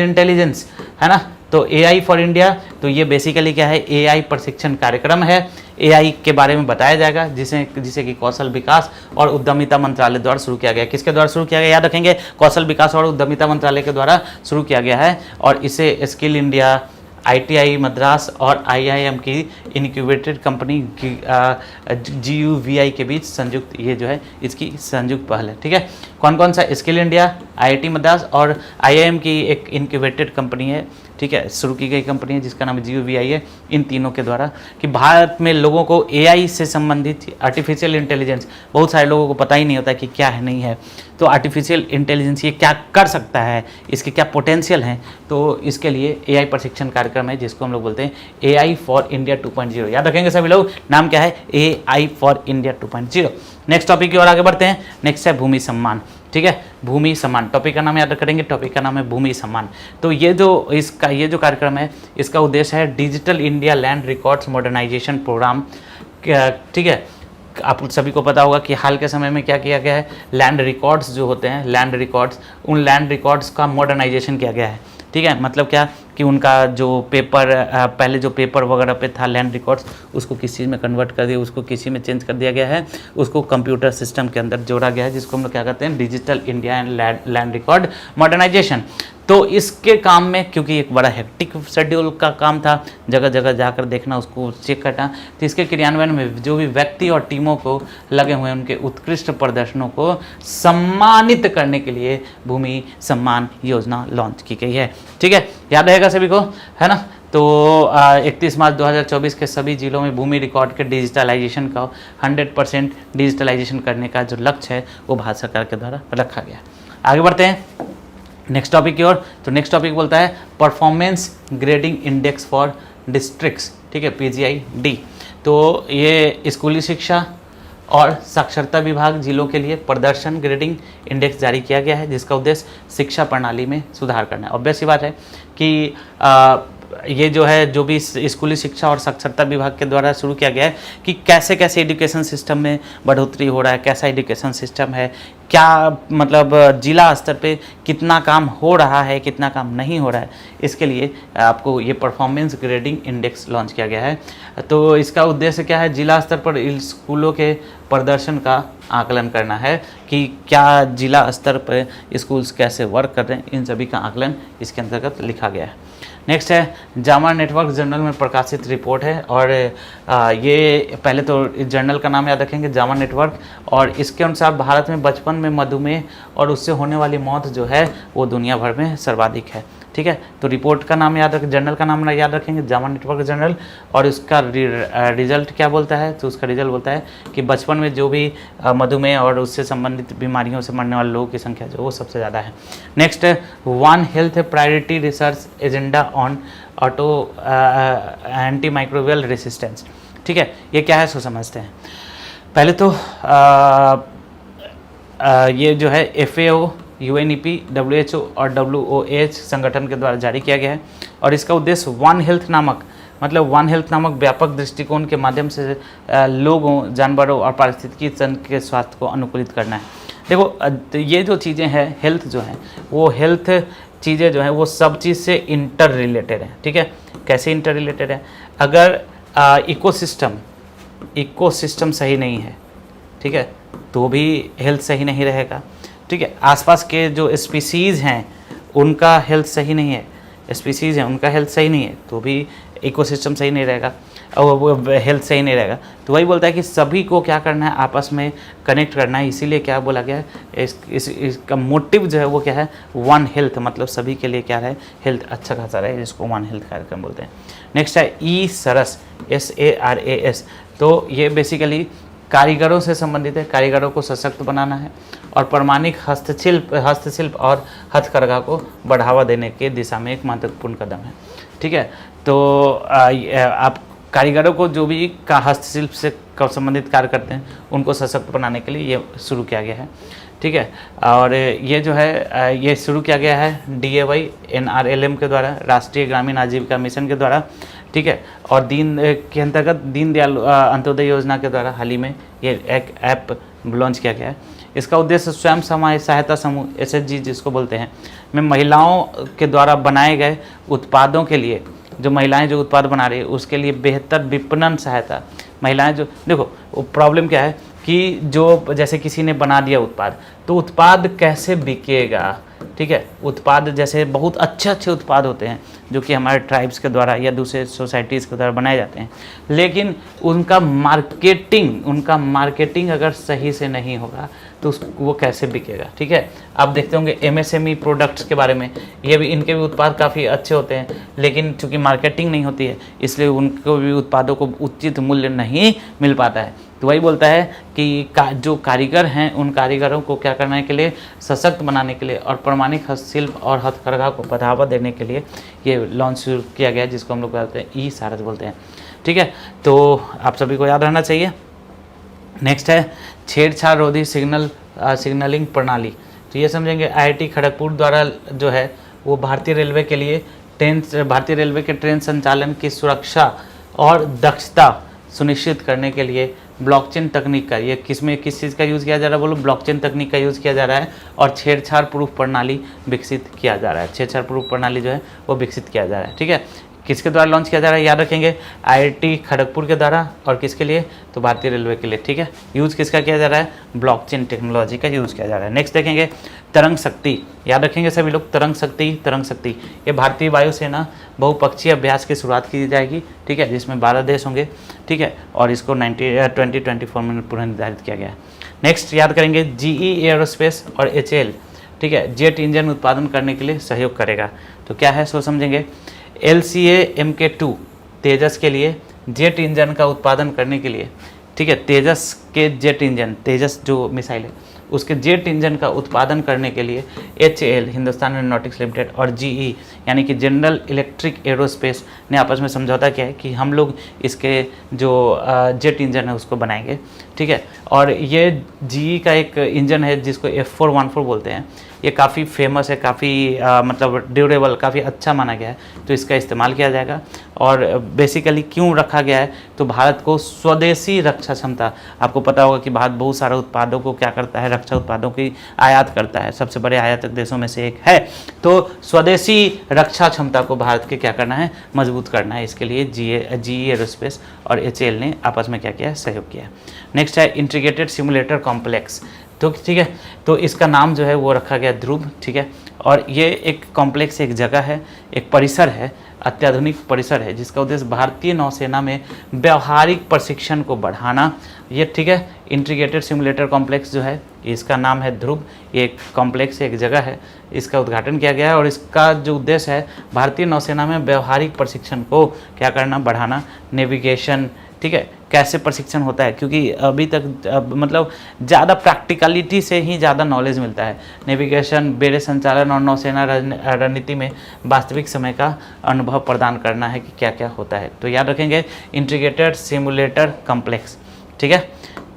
इंटेलिजेंस है ना। तो AI फॉर इंडिया, तो ये बेसिकली क्या है? AI प्रशिक्षण कार्यक्रम है। AI के बारे में बताया जाएगा, जिसे कि कौशल विकास और उद्यमिता मंत्रालय द्वारा शुरू किया गया। किसके द्वारा शुरू किया गया? याद रखेंगे, कौशल विकास और उद्यमिता मंत्रालय के द्वारा शुरू किया गया है, और इसे स्किल इंडिया, ITI मद्रास और IIM की इनक्यूबेटेड कंपनी GUVI के बीच संयुक्त, ये जो है इसकी संयुक्त पहल है। ठीक है, कौन कौन सा? स्किल इंडिया, IIT मद्रास और IIM की एक इनक्यूबेटेड कंपनी है। ठीक है, शुरू की गई कंपनी है जिसका नाम GUVI है, इन तीनों के द्वारा, कि भारत में लोगों को AI से संबंधित, आर्टिफिशियल इंटेलिजेंस, बहुत सारे लोगों को पता ही नहीं होता कि क्या है, नहीं है। तो आर्टिफिशियल इंटेलिजेंस ये क्या कर सकता है, इसके क्या पोटेंशियल हैं, तो इसके लिए AI प्रशिक्षण कार्यक्रम है, जिसको हम लोग बोलते हैं AI फॉर इंडिया 2.0। याद रखेंगे सभी लोग, नाम क्या है? AI for India 2.0। Next topic की ओर आगे बढ़ते हैं। नेक्स्ट है भूमि सम्मान। ठीक है, भूमि सम्मान, टॉपिक का नाम याद करेंगे, टॉपिक का नाम है भूमि सम्मान। तो ये जो कार्यक्रम है, इसका उद्देश्य है digital India land records modernisation programme. ठीक है, आप सभी को पता होगा कि हाल के समय में क्या किया गया है, लैंड रिकॉर्ड्स जो होते हैं, लैंड रिकॉर्ड्स, उन लैंड रिकॉर्ड्स का मॉडर्नाइजेशन किया गया है। ठीक है, मतलब क्या कि उनका जो पेपर, पहले जो पेपर वगैरह पे था लैंड रिकॉर्ड्स, उसको किस चीज़ में कन्वर्ट कर दिया, उसको किसी में चेंज कर दिया गया है, उसको कंप्यूटर सिस्टम के अंदर जोड़ा गया है, जिसको हम लोग क्या कहते हैं, digital India and land record modernisation. तो इसके काम में, क्योंकि एक बड़ा हेक्टिक शेड्यूल का काम था, जगह जगह जाकर देखना, उसको चेक करना, तो इसके क्रियान्वयन में जो भी व्यक्ति और टीमों को लगे हुए हैं, उनके उत्कृष्ट प्रदर्शनों को सम्मानित करने के लिए भूमि सम्मान योजना लॉन्च की गई है। ठीक है, याद रहेगा सभी को, है ना। तो 31 मार्च 2024 के सभी जिलों में भूमि रिकॉर्ड के डिजिटलाइजेशन का 100% डिजिटलाइजेशन करने का जो लक्ष्य है, वो भारत सरकार के द्वारा रखा गया। आगे बढ़ते हैं नेक्स्ट टॉपिक की ओर। तो नेक्स्ट टॉपिक बोलता है performance grading index for districts. ठीक है, PGI-D। तो ये स्कूली शिक्षा और साक्षरता विभाग जिलों के लिए प्रदर्शन ग्रेडिंग इंडेक्स जारी किया गया है, जिसका उद्देश्य शिक्षा प्रणाली में सुधार करना है। ऑब्वियस सी बात है कि ये जो है, जो भी स्कूली शिक्षा और साक्षरता विभाग के द्वारा शुरू किया गया है कि कैसे कैसे एजुकेशन सिस्टम में बढ़ोतरी हो रहा है, कैसा एजुकेशन सिस्टम है, क्या मतलब जिला स्तर पे कितना काम हो रहा है, कितना काम नहीं हो रहा है, इसके लिए आपको ये परफॉर्मेंस ग्रेडिंग इंडेक्स लॉन्च किया गया है। तो इसका उद्देश्य क्या है, जिला स्तर पर स्कूलों के प्रदर्शन का आकलन करना है कि क्या जिला स्तर पर स्कूल्स कैसे वर्क कर रहे हैं, इन सभी का आकलन इसके अंतर्गत लिखा गया है। नेक्स्ट है जामा नेटवर्क जर्नल में प्रकाशित रिपोर्ट है, और ये पहले तो इस जर्नल का नाम याद रखेंगे, जामा नेटवर्क। और इसके अनुसार भारत में बचपन में मधुमेह और उससे होने वाली मौत जो है वो दुनिया भर में सर्वाधिक है। ठीक है, तो रिपोर्ट का नाम याद रखें, जर्नल का नाम याद रखेंगे, जामा नेटवर्क जर्नल। और उसका रिजल्ट क्या बोलता है, तो उसका रिजल्ट बोलता है कि बचपन में जो भी मधुमेह और उससे संबंधित बीमारियों से मरने वाले लोगों की संख्या जो वो सबसे ज़्यादा है। नेक्स्ट है one health priority research agenda on auto anti microbial resistance. ठीक है, ये क्या है सो समझते हैं। पहले तो ये जो है FAO, UNEP, WHO और WOH संगठन के द्वारा जारी किया गया है, और इसका उद्देश्य वन हेल्थ नामक व्यापक दृष्टिकोण के माध्यम से लोगों, जानवरों और पारिस्थितिकी तंत्र के स्वास्थ्य को अनुकूलित करना है। देखो, ये जो चीज़ें हैं, हेल्थ जो है, वो हेल्थ चीज़ें जो हैं वो सब चीज़ से इंटर रिलेटेड है। ठीक है, कैसे इंटर रिलेटेड है, अगर इकोसिस्टम सही नहीं है, ठीक है, तो भी हेल्थ सही नहीं रहेगा। ठीक है, आसपास के जो स्पीसीज़ हैं उनका हेल्थ सही नहीं है, स्पीसीज़ हैं उनका हेल्थ सही नहीं है, तो भी इकोसिस्टम सही नहीं रहेगा और वो हेल्थ सही नहीं रहेगा। तो वही बोलता है कि सभी को क्या करना है, आपस में कनेक्ट करना है। इसीलिए क्या बोला गया है, इसका मोटिव जो है वो क्या है, वन हेल्थ, मतलब सभी के लिए क्या है, हेल्थ अच्छा खासा रहे, जिसको वन हेल्थ कार्यक्रम बोलते हैं। नेक्स्ट है SARAS, SARAS। तो ये बेसिकली कारीगरों से संबंधित है, कारीगरों को सशक्त बनाना है और प्रमाणिक हस्तशिल्प और हथकरघा को बढ़ावा देने के दिशा में एक महत्वपूर्ण कदम है। ठीक है, तो आप कारीगरों को जो भी हस्तशिल्प से संबंधित कार्य करते हैं उनको सशक्त बनाने के लिए ये शुरू किया गया है। ठीक है, और ये जो है ये शुरू किया गया है DAY NRLM के द्वारा, राष्ट्रीय ग्रामीण आजीविका मिशन के द्वारा। ठीक है, और के अंतर्गत दीनदयाल अंत्योदय योजना के द्वारा हाल ही में ये एक ऐप लॉन्च किया गया है। इसका उद्देश्य स्वयं सहायता समूह SHG जिसको बोलते हैं में महिलाओं के द्वारा बनाए गए उत्पादों के लिए, जो महिलाएं जो उत्पाद बना रही है उसके लिए बेहतर विपणन सहायता। महिलाएं जो, देखो प्रॉब्लम क्या है कि जो जैसे किसी ने बना दिया उत्पाद, तो उत्पाद कैसे बिकेगा। ठीक है, उत्पाद जैसे बहुत अच्छे उत्पाद होते हैं जो कि हमारे ट्राइब्स के द्वारा या दूसरे सोसाइटीज़ के द्वारा बनाए जाते हैं, लेकिन उनका मार्केटिंग अगर सही से नहीं होगा तो वो कैसे बिकेगा। ठीक है, आप देखते होंगे MSME प्रोडक्ट्स के बारे में, ये भी इनके भी उत्पाद काफ़ी अच्छे होते हैं, लेकिन चूँकि मार्केटिंग नहीं होती है इसलिए उनको भी उत्पादों को उचित मूल्य नहीं मिल पाता है। तो वही बोलता है कि जो कारीगर हैं उन कारीगरों को क्या करने के लिए, सशक्त बनाने के लिए और प्रमाणिक हस्तशिल्प और हथकरघा को बढ़ावा देने के लिए ये लॉन्च शुरू किया गया है, जिसको हम लोग कहते हैं SARAS बोलते हैं। ठीक है, तो आप सभी को याद रहना चाहिए। नेक्स्ट है छेड़छाड़ रोधी सिग्नलिंग प्रणाली। तो ये समझेंगे IIT खड़गपुर द्वारा जो है वो भारतीय रेलवे के लिए भारतीय रेलवे के ट्रेन संचालन की सुरक्षा और दक्षता सुनिश्चित करने के लिए ब्लॉकचेन तकनीक का, ये किस चीज़ का यूज़ किया जा रहा है बोलो, ब्लॉकचेन तकनीक का यूज़ किया जा रहा है और छेड़छाड़ प्रूफ प्रणाली विकसित किया जा रहा है। छेड़छाड़ प्रूफ प्रणाली जो है वो विकसित किया जा रहा है। ठीक है, किसके द्वारा लॉन्च किया जा रहा है याद रखेंगे, IIT खड़गपुर के द्वारा, और किसके लिए, तो भारतीय रेलवे के लिए। ठीक है, यूज़ किसका किया जा रहा है, ब्लॉकचेन टेक्नोलॉजी का यूज़ किया जा रहा है। नेक्स्ट देखेंगे तरंग शक्ति, याद रखेंगे सभी लोग, तरंग शक्ति ये भारतीय वायुसेना बहुपक्षीय अभ्यास की शुरुआत की जाएगी। ठीक है, जिसमें 12 देश होंगे। ठीक है, और इसको 2024 में पूरा निर्धारित किया गया है। नेक्स्ट याद करेंगे GE एयरोस्पेस और HAL, ठीक है, जेट इंजन उत्पादन करने के लिए सहयोग करेगा। तो क्या है सो समझेंगे, LCA Mk2 तेजस के लिए जेट इंजन का उत्पादन करने के लिए, ठीक है, तेजस के जेट इंजन, तेजस जो मिसाइल है उसके जेट इंजन का उत्पादन करने के लिए HAL हिंदुस्तान एरोनॉटिक्स लिमिटेड और GE यानी कि जनरल इलेक्ट्रिक एरोस्पेस ने आपस में समझौता किया है कि हम लोग इसके जो जेट इंजन है उसको बनाएंगे। ठीक है, और ये GE का एक इंजन है जिसको F414 बोलते हैं। ये काफ़ी फेमस है, काफ़ी मतलब ड्यूरेबल, काफ़ी अच्छा माना गया है, तो इसका इस्तेमाल किया जाएगा। और बेसिकली क्यों रखा गया है, तो भारत को स्वदेशी रक्षा क्षमता, आपको पता होगा कि भारत बहुत सारे उत्पादों को क्या करता है, रक्षा उत्पादों की आयात करता है, सबसे बड़े आयातक देशों में से एक है। तो स्वदेशी रक्षा क्षमता को भारत के क्या करना है, मजबूत करना है। इसके लिए GE एरोस्पेस और HAL ने आपस में क्या किया है, सहयोग किया है। नेक्स्ट है इंटीग्रेटेड सिमुलेटर कॉम्प्लेक्स, तो ठीक है, तो इसका नाम जो है वो रखा गया ध्रुव। ठीक है, और ये एक कॉम्प्लेक्स, एक जगह है, एक परिसर है, अत्याधुनिक परिसर है जिसका उद्देश्य भारतीय नौसेना में व्यवहारिक प्रशिक्षण को बढ़ाना। ये ठीक है, इंटीग्रेटेड सिमुलेटर कॉम्प्लेक्स जो है इसका नाम है ध्रुव। ये एक कॉम्प्लेक्स, एक जगह है, इसका उद्घाटन किया गया है और इसका जो उद्देश्य है भारतीय नौसेना में व्यवहारिक प्रशिक्षण को क्या करना, बढ़ाना। नेविगेशन, ठीक है, कैसे प्रशिक्षण होता है, क्योंकि अभी तक मतलब ज़्यादा प्रैक्टिकलिटी से ही ज़्यादा नॉलेज मिलता है। नेविगेशन, बेड़े संचालन और नौसेना रणनीति में वास्तविक समय का अनुभव प्रदान करना है कि क्या क्या होता है। तो याद रखेंगे इंटीग्रेटेड सिमुलेटर कॉम्प्लेक्स। ठीक है,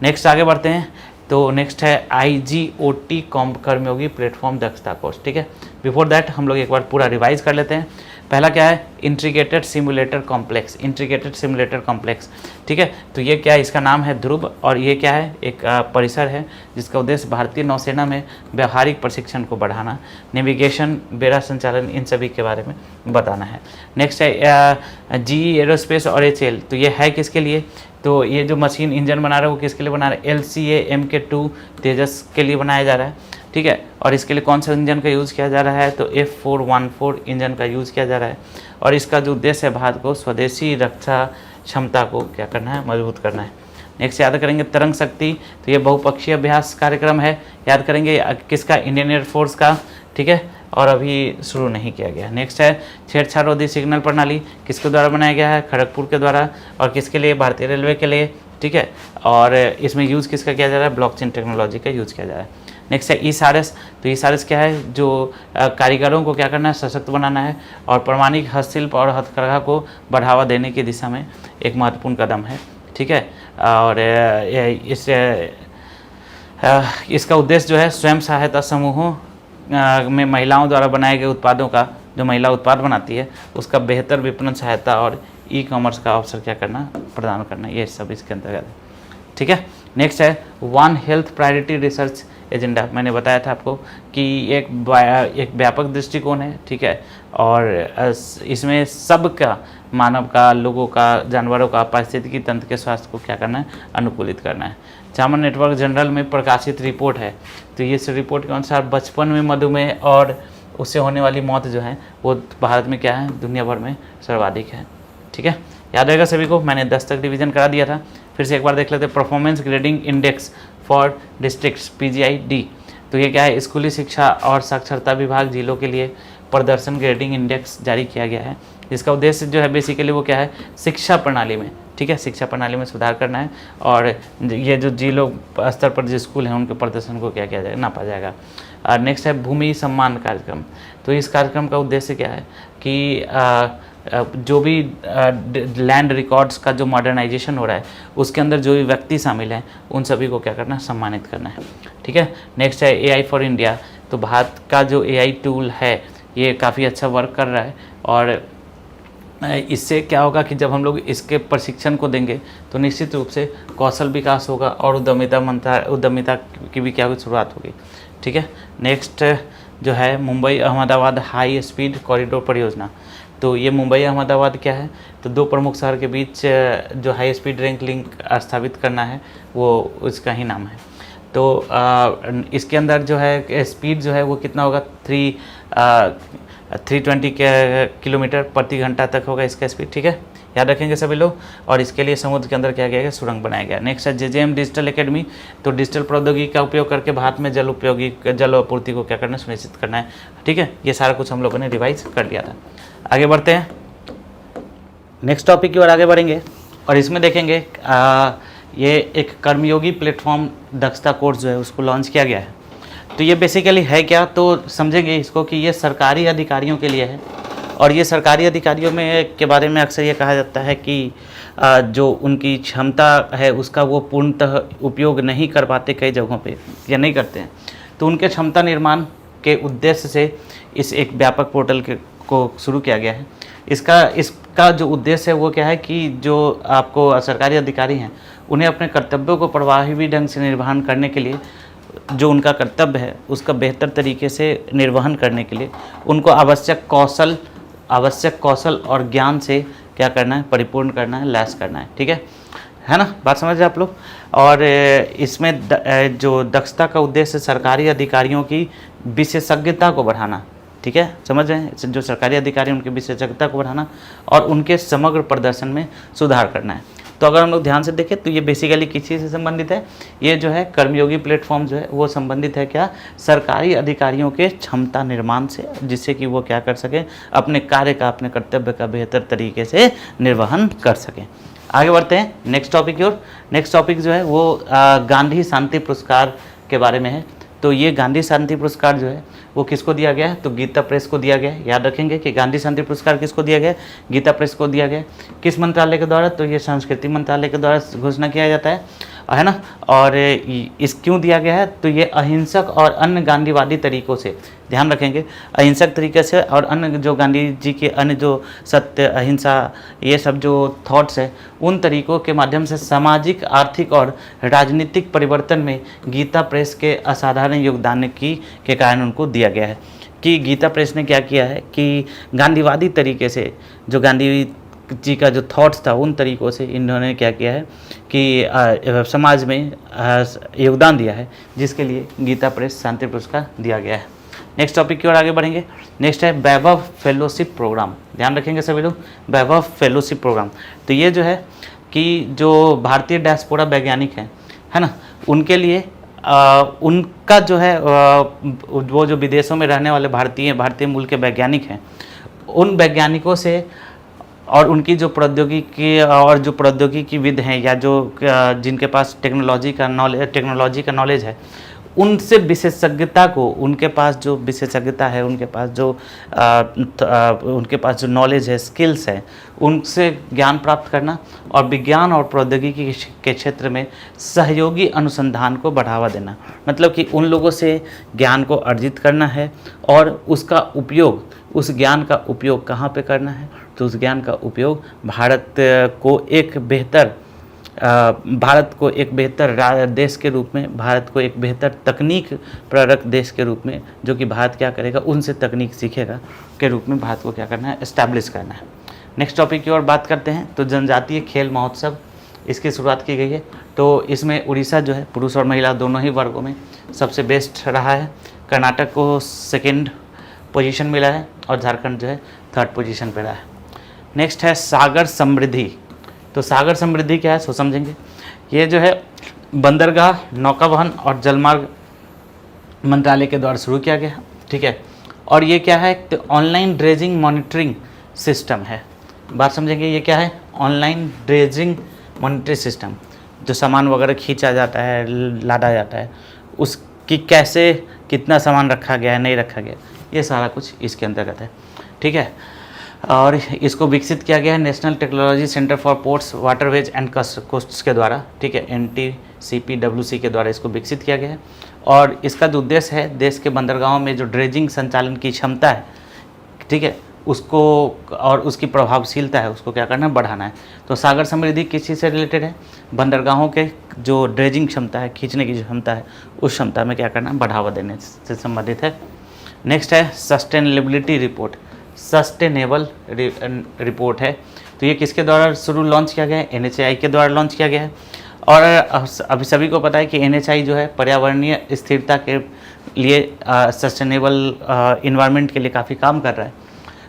नेक्स्ट आगे बढ़ते हैं। तो नेक्स्ट है IGOT कर्मयोगी प्लेटफॉर्म दक्षता कोर्स। ठीक है, बिफोर दैट हम लोग एक बार पूरा रिवाइज कर लेते हैं। पहला क्या है, integrated simulator complex, integrated simulator complex. ठीक है, तो ये क्या है, इसका नाम है ध्रुव और ये क्या है, एक परिसर है जिसका उद्देश्य भारतीय नौसेना में व्यवहारिक प्रशिक्षण को बढ़ाना, नेविगेशन, बेड़ा संचालन, इन सभी के बारे में बताना है। नेक्स्ट है GE एरोस्पेस और HAL, तो ये है किसके लिए, तो ये जो मशीन इंजन बना रहा है वो किसके लिए बना रहा है, LCA Mk2 तेजस के लिए बनाया जा रहा है। ठीक है, और इसके लिए कौन सा इंजन का यूज़ किया जा रहा है, तो F414 इंजन का यूज़ किया जा रहा है और इसका जो उद्देश्य है भारत को स्वदेशी रक्षा क्षमता को क्या करना है, मजबूत करना है। नेक्स्ट याद करेंगे तरंग शक्ति, तो ये बहुपक्षीय अभ्यास कार्यक्रम है, याद करेंगे किसका, इंडियन एयरफोर्स का। ठीक है, और अभी शुरू नहीं किया गया। नेक्स्ट है छेड़छाड़ रोधी सिग्नल प्रणाली, किसके द्वारा बनाया गया है, खड़गपुर के द्वारा, और किसके लिए, भारतीय रेलवे के लिए। ठीक है, और इसमें यूज़ किसका किया जा रहा है, ब्लॉकचेन टेक्नोलॉजी का यूज़ किया जा रहा है। नेक्स्ट है ESARS, तो ESARS क्या है, जो कारीगरों को क्या करना है, सशक्त बनाना है और प्रमाणिक हस्तशिल्प और हथकरघा को बढ़ावा देने की दिशा में एक महत्वपूर्ण कदम है। ठीक है, और इसका उद्देश्य जो है स्वयं सहायता समूहों में महिलाओं द्वारा बनाए गए उत्पादों का, जो महिला उत्पाद बनाती है उसका बेहतर विपणन सहायता और E-कॉमर्स का अवसर क्या करना, प्रदान करना, ये सब इसके अंतर्गत है। ठीक है, नेक्स्ट है one health priority research agenda. मैंने बताया था आपको कि एक व्यापक दृष्टिकोण है। ठीक है, और इसमें सबका, मानव का, लोगों का, जानवरों का, पारिस्थितिकी तंत्र के स्वास्थ्य को क्या करना है, अनुकूलित करना है। चामन नेटवर्क जनरल में प्रकाशित रिपोर्ट है, तो इस रिपोर्ट के अनुसार बचपन में मधुमेह और उससे होने वाली मौत जो है वो भारत में क्या है, दुनिया भर में सर्वाधिक है। ठीक है, याद रहेगा सभी को, मैंने 10 तक डिवीजन करा दिया था। फिर से एक बार देख लेते हैं, performance grading index for districts PGI-D, तो ये क्या है, स्कूली शिक्षा और साक्षरता विभाग जिलों के लिए प्रदर्शन ग्रेडिंग इंडेक्स जारी किया गया है, जिसका उद्देश्य जो है बेसिकली वो क्या है, शिक्षा प्रणाली में, ठीक है, शिक्षा प्रणाली में सुधार करना है और ये जो जिलों स्तर पर जो स्कूल हैं उनके प्रदर्शन को क्या किया जाएगा, नापा जाएगा। और नेक्स्ट है भूमि सम्मान कार्यक्रम, तो इस कार्यक्रम का उद्देश्य क्या है कि जो भी लैंड रिकॉर्ड्स का जो मॉडर्नाइजेशन हो रहा है उसके अंदर जो भी व्यक्ति शामिल हैं उन सभी को क्या करना है, सम्मानित करना है। ठीक है, नेक्स्ट है AI फॉर इंडिया, तो भारत का जो AI टूल है ये काफ़ी अच्छा वर्क कर रहा है, और इससे क्या होगा कि जब हम लोग इसके प्रशिक्षण को देंगे तो निश्चित रूप से कौशल विकास होगा और उद्यमिता की भी क्या होगी, शुरुआत होगी। ठीक है, नेक्स्ट जो है Mumbai Ahmedabad high speed corridor परियोजना। तो ये मुंबई अहमदाबाद क्या है, तो दो प्रमुख शहर के बीच जो हाई स्पीड लिंक स्थापित करना है वो उसका ही नाम है। तो इसके अंदर जो है स्पीड जो है वो कितना होगा, 320 किलोमीटर प्रति घंटा तक होगा इसका स्पीड। ठीक है, याद रखेंगे सभी लोग। और इसके लिए समुद्र के अंदर क्या किया गया, सुरंग बनाया गया। नेक्स्ट है JJM डिजिटल एकेडमी। तो डिजिटल प्रौद्योगिकी का उपयोग करके भारत में जल आपूर्ति को क्या करना, सुनिश्चित करना है। ठीक है, ये सारा कुछ हम लोगों ने रिवाइज कर लिया था। आगे बढ़ते हैं, नेक्स्ट टॉपिक की ओर आगे बढ़ेंगे, और इसमें देखेंगे ये एक कर्मयोगी प्लेटफॉर्म दक्षता कोर्स जो है उसको लॉन्च किया गया है। तो ये बेसिकली है क्या, तो समझेंगे इसको कि ये सरकारी अधिकारियों के लिए है, और ये सरकारी अधिकारियों में के बारे में अक्सर ये कहा जाता है कि जो उनकी क्षमता है उसका वो पूर्णतः उपयोग नहीं कर पाते कई जगहों पे, या नहीं करते हैं। तो उनके क्षमता निर्माण के उद्देश्य से इस एक व्यापक पोर्टल को शुरू किया गया है। इसका जो उद्देश्य है वो क्या है कि जो आपको सरकारी अधिकारी हैं उन्हें अपने कर्तव्यों को प्रभावी ढंग से निर्वहन करने के लिए, जो उनका कर्तव्य है उसका बेहतर तरीके से निर्वहन करने के लिए उनको आवश्यक कौशल और ज्ञान से क्या करना है, परिपूर्ण करना है, लैस करना है। ठीक है ना, बात समझ रहे आप लोग। और इसमें जो दक्षता का उद्देश्य सरकारी अधिकारियों की विशेषज्ञता को बढ़ाना। ठीक है, समझ रहे हैं, जो सरकारी अधिकारी उनकी विशेषज्ञता को बढ़ाना और उनके समग्र प्रदर्शन में सुधार करना है। तो अगर हम लोग ध्यान से देखें तो ये बेसिकली किस चीज़ से संबंधित है, ये जो है कर्मयोगी प्लेटफॉर्म जो है वो संबंधित है क्या, सरकारी अधिकारियों के क्षमता निर्माण से, जिससे कि वो क्या कर सकें, अपने कार्य का, अपने कर्तव्य का बेहतर तरीके से निर्वहन कर सकें। आगे बढ़ते हैं नेक्स्ट टॉपिक की ओर। नेक्स्ट टॉपिक जो है वो गांधी शांति पुरस्कार के बारे में है। तो ये गांधी शांति पुरस्कार जो है वो किसको दिया गया है, तो गीता प्रेस को दिया गया है। याद रखेंगे कि गांधी शांति पुरस्कार किसको दिया गया है, गीता प्रेस को दिया गया है। किस मंत्रालय के द्वारा, तो ये संस्कृति मंत्रालय के द्वारा घोषणा किया जाता है ना। और इस क्यों दिया गया है, तो ये अहिंसक और अन्य गांधीवादी तरीकों से, ध्यान रखेंगे, अहिंसक तरीके से और अन्य जो गांधी जी के अन्य जो सत्य, अहिंसा, ये सब जो थॉट्स है उन तरीकों के माध्यम से सामाजिक, आर्थिक और राजनीतिक परिवर्तन में गीता प्रेस के असाधारण योगदान के कारण उनको दिया गया है। कि गीता प्रेस ने क्या किया है कि गांधीवादी तरीके से, जो गांधी जी का जो थॉट्स था उन तरीकों से इन्होंने क्या किया है कि समाज में योगदान दिया है, जिसके लिए गीता प्रेस शांति पुरस्कार दिया गया है। नेक्स्ट टॉपिक की ओर आगे बढ़ेंगे। नेक्स्ट है वैभव फेलोशिप प्रोग्राम। ध्यान रखेंगे सभी लोग, वैभव फेलोशिप प्रोग्राम। तो ये जो है कि जो भारतीय डायस्पोरा वैज्ञानिक हैं, है ना, उनके लिए उनका जो है वो जो विदेशों में रहने वाले भारतीय मूल के वैज्ञानिक हैं, उन वैज्ञानिकों से और उनकी जो प्रौद्योगिकीविद हैं या जो जिनके पास टेक्नोलॉजी का नॉलेज है, उनसे विशेषज्ञता को, उनके पास जो विशेषज्ञता है, उनके पास जो नॉलेज है, स्किल्स है, उनसे ज्ञान प्राप्त करना और विज्ञान और प्रौद्योगिकी के क्षेत्र में सहयोगी अनुसंधान को बढ़ावा देना। मतलब कि उन लोगों से ज्ञान को अर्जित करना है और उसका उपयोग, उस ज्ञान का उपयोग कहाँ पे करना है, तो उस ज्ञान का उपयोग भारत को एक बेहतर देश के रूप में, भारत को एक बेहतर तकनीक प्ररक देश के रूप में, जो कि भारत क्या करेगा, उनसे तकनीक सीखेगा के रूप में भारत को क्या करना है, एस्टैब्लिश करना है। नेक्स्ट टॉपिक की ओर बात करते हैं। तो जनजातीय खेल महोत्सव, इसकी शुरुआत की गई है। तो इसमें उड़ीसा जो है पुरुष और महिला दोनों ही वर्गों में सबसे बेस्ट रहा है। कर्नाटक को 2nd पोजीशन मिला है और झारखंड जो है 3rd पोजीशन पे रहा है। नेक्स्ट है सागर समृद्धि। तो सागर समृद्धि क्या है सो समझेंगे। ये जो है बंदरगाह, नौकावहन और जलमार्ग मंत्रालय के द्वारा शुरू किया गया, ठीक है। और ये क्या है, तो ऑनलाइन ड्रेजिंग मॉनिटरिंग सिस्टम है। बात समझेंगे, ये क्या है, ऑनलाइन ड्रेजिंग मॉनिटरिंग सिस्टम। जो सामान वगैरह खींचा जाता है, लादा जाता है, उसकी कैसे, कितना सामान रखा गया है, नहीं रखा गया, ये सारा कुछ इसके अंतर्गत है, ठीक है। और इसको विकसित किया गया है national technology centre for ports, waterways and coasts के द्वारा, ठीक है, NTCPWC के द्वारा इसको विकसित किया गया है। और इसका जो उद्देश्य है देश के बंदरगाहों में जो ड्रेजिंग संचालन की क्षमता है, ठीक है, उसको और उसकी प्रभावशीलता है उसको क्या करना है, बढ़ाना है। तो सागर समृद्धि किस चीज़ से रिलेटेड है, बंदरगाहों के जो ड्रेजिंग क्षमता है, खींचने की जो क्षमता है, उस क्षमता में क्या करना है, बढ़ावा देने से संबंधित है। नेक्स्ट है सस्टेनेबिलिटी रिपोर्ट, सस्टेनेबल रिपोर्ट है। तो ये किसके द्वारा शुरू लॉन्च किया गया है, NHAI के द्वारा लॉन्च किया गया है। और अभी सभी को पता है कि NHAI जो है पर्यावरणीय स्थिरता के लिए सस्टेनेबल इन्वायरमेंट के लिए काफ़ी काम कर रहा है,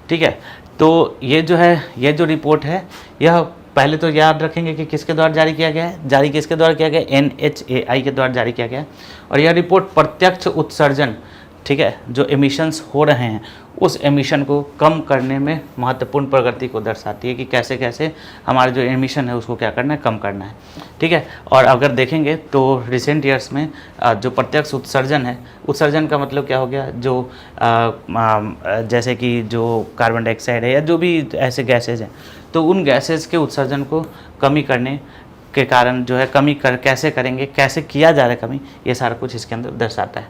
ठीक है। तो ये जो है, ये जो रिपोर्ट है, यह पहले तो याद रखेंगे कि किसके द्वारा जारी किया गया है, जारी किसके द्वारा किया गया है, NHAI के द्वारा जारी किया गया है। और यह रिपोर्ट प्रत्यक्ष उत्सर्जन, ठीक है, जो एमिशंस हो रहे हैं उस एमिशन को कम करने में महत्वपूर्ण प्रगति को दर्शाती है कि कैसे कैसे हमारे जो एमिशन है उसको क्या करना है, कम करना है, ठीक है। और अगर देखेंगे तो रिसेंट ईयर्स में जो प्रत्यक्ष उत्सर्जन है, उत्सर्जन का मतलब क्या हो गया, जो जैसे कि जो कार्बन डाइऑक्साइड है या जो भी ऐसे गैसेज हैं, तो उन गैसेज के उत्सर्जन को कमी करने के कारण जो है कमी कैसे करेंगे, कैसे किया जा रहा है कमी, ये सारा कुछ इसके अंदर दर्शाता है।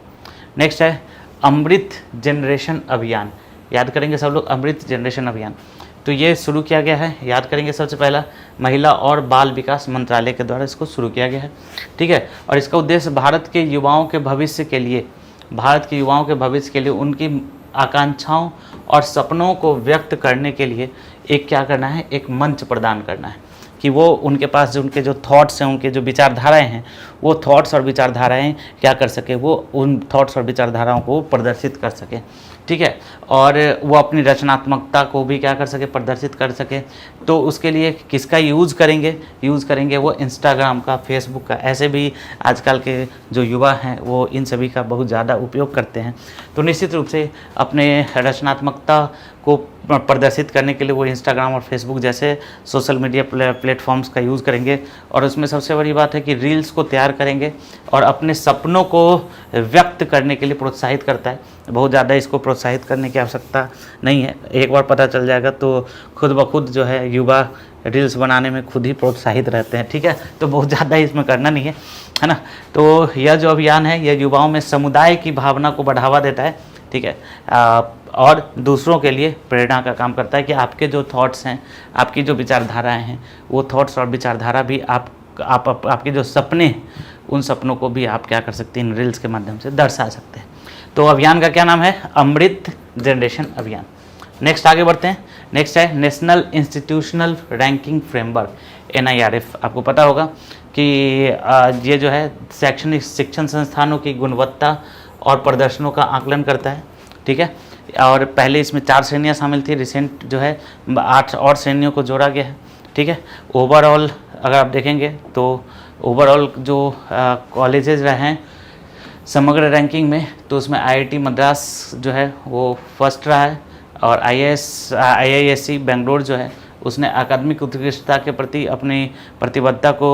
नेक्स्ट है अमृत जनरेशन अभियान, याद करेंगे सब लोग, अमृत जनरेशन अभियान। तो ये शुरू किया गया है, याद करेंगे सबसे पहला महिला और बाल विकास मंत्रालय के द्वारा इसको शुरू किया गया है, ठीक है। और इसका उद्देश्य भारत के युवाओं के भविष्य के लिए, भारत के युवाओं के भविष्य के लिए उनकी आकांक्षाओं और सपनों को व्यक्त करने के लिए एक क्या करना है, एक मंच प्रदान करना है कि वो उनके पास जो उनके जो थॉट्स हैं, उनके जो विचारधाराएं हैं, वो थॉट्स और विचारधाराएं क्या कर सके, वो उन थॉट्स और विचारधाराओं को प्रदर्शित कर सके, ठीक है। और वो अपनी रचनात्मकता को भी क्या कर सके, प्रदर्शित कर सके। तो उसके लिए किसका यूज़ करेंगे वो इंस्टाग्राम का, फेसबुक का। ऐसे भी आजकल के जो युवा हैं वो इन सभी का बहुत ज़्यादा उपयोग करते हैं। तो निश्चित रूप से अपने रचनात्मकता को प्रदर्शित करने के लिए वो इंस्टाग्राम और फेसबुक जैसे सोशल मीडिया प्लेटफॉर्म्स का यूज़ करेंगे। और उसमें सबसे बड़ी बात है कि रील्स को तैयार करेंगे और अपने सपनों को व्यक्त करने के लिए प्रोत्साहित करता है। बहुत ज़्यादा इसको प्रोत्साहित करने की आवश्यकता नहीं है, एक बार पता चल जाएगा तो खुद ब खुद जो है युवा रील्स बनाने में खुद ही प्रोत्साहित रहते हैं, ठीक है। तो बहुत ज़्यादा इसमें करना नहीं है ना। तो यह जो अभियान है यह युवाओं में समुदाय की भावना को बढ़ावा देता है, ठीक है, और दूसरों के लिए प्रेरणा का काम करता है कि आपके जो थॉट्स हैं, आपकी जो विचारधाराएं हैं, वो थॉट्स और विचारधारा भी आपके जो सपने हैं, उन सपनों को भी आप क्या कर सकते हैं, इन रील्स के माध्यम से दर्शा सकते हैं। तो अभियान का क्या नाम है, अमृत जनरेशन अभियान। नेक्स्ट आगे बढ़ते हैं। नेक्स्ट है national institutional ranking framework, NIRF। आपको पता होगा कि ये जो है शैक्षणिक शिक्षण संस्थानों की गुणवत्ता और प्रदर्शनों का आकलन करता है, ठीक है। और पहले इसमें 4 श्रेणियाँ शामिल थी, रिसेंट जो है 8 और श्रेणियों को जोड़ा गया है, ठीक है। ओवरऑल अगर आप देखेंगे तो ओवरऑल जो कॉलेजेस रहे हैं समग्र रैंकिंग में, तो उसमें IIT मद्रास जो है वो फर्स्ट रहा है। और IISc बेंगलोर जो है उसने अकादमिक उत्कृष्टता के प्रति अपनी प्रतिबद्धता को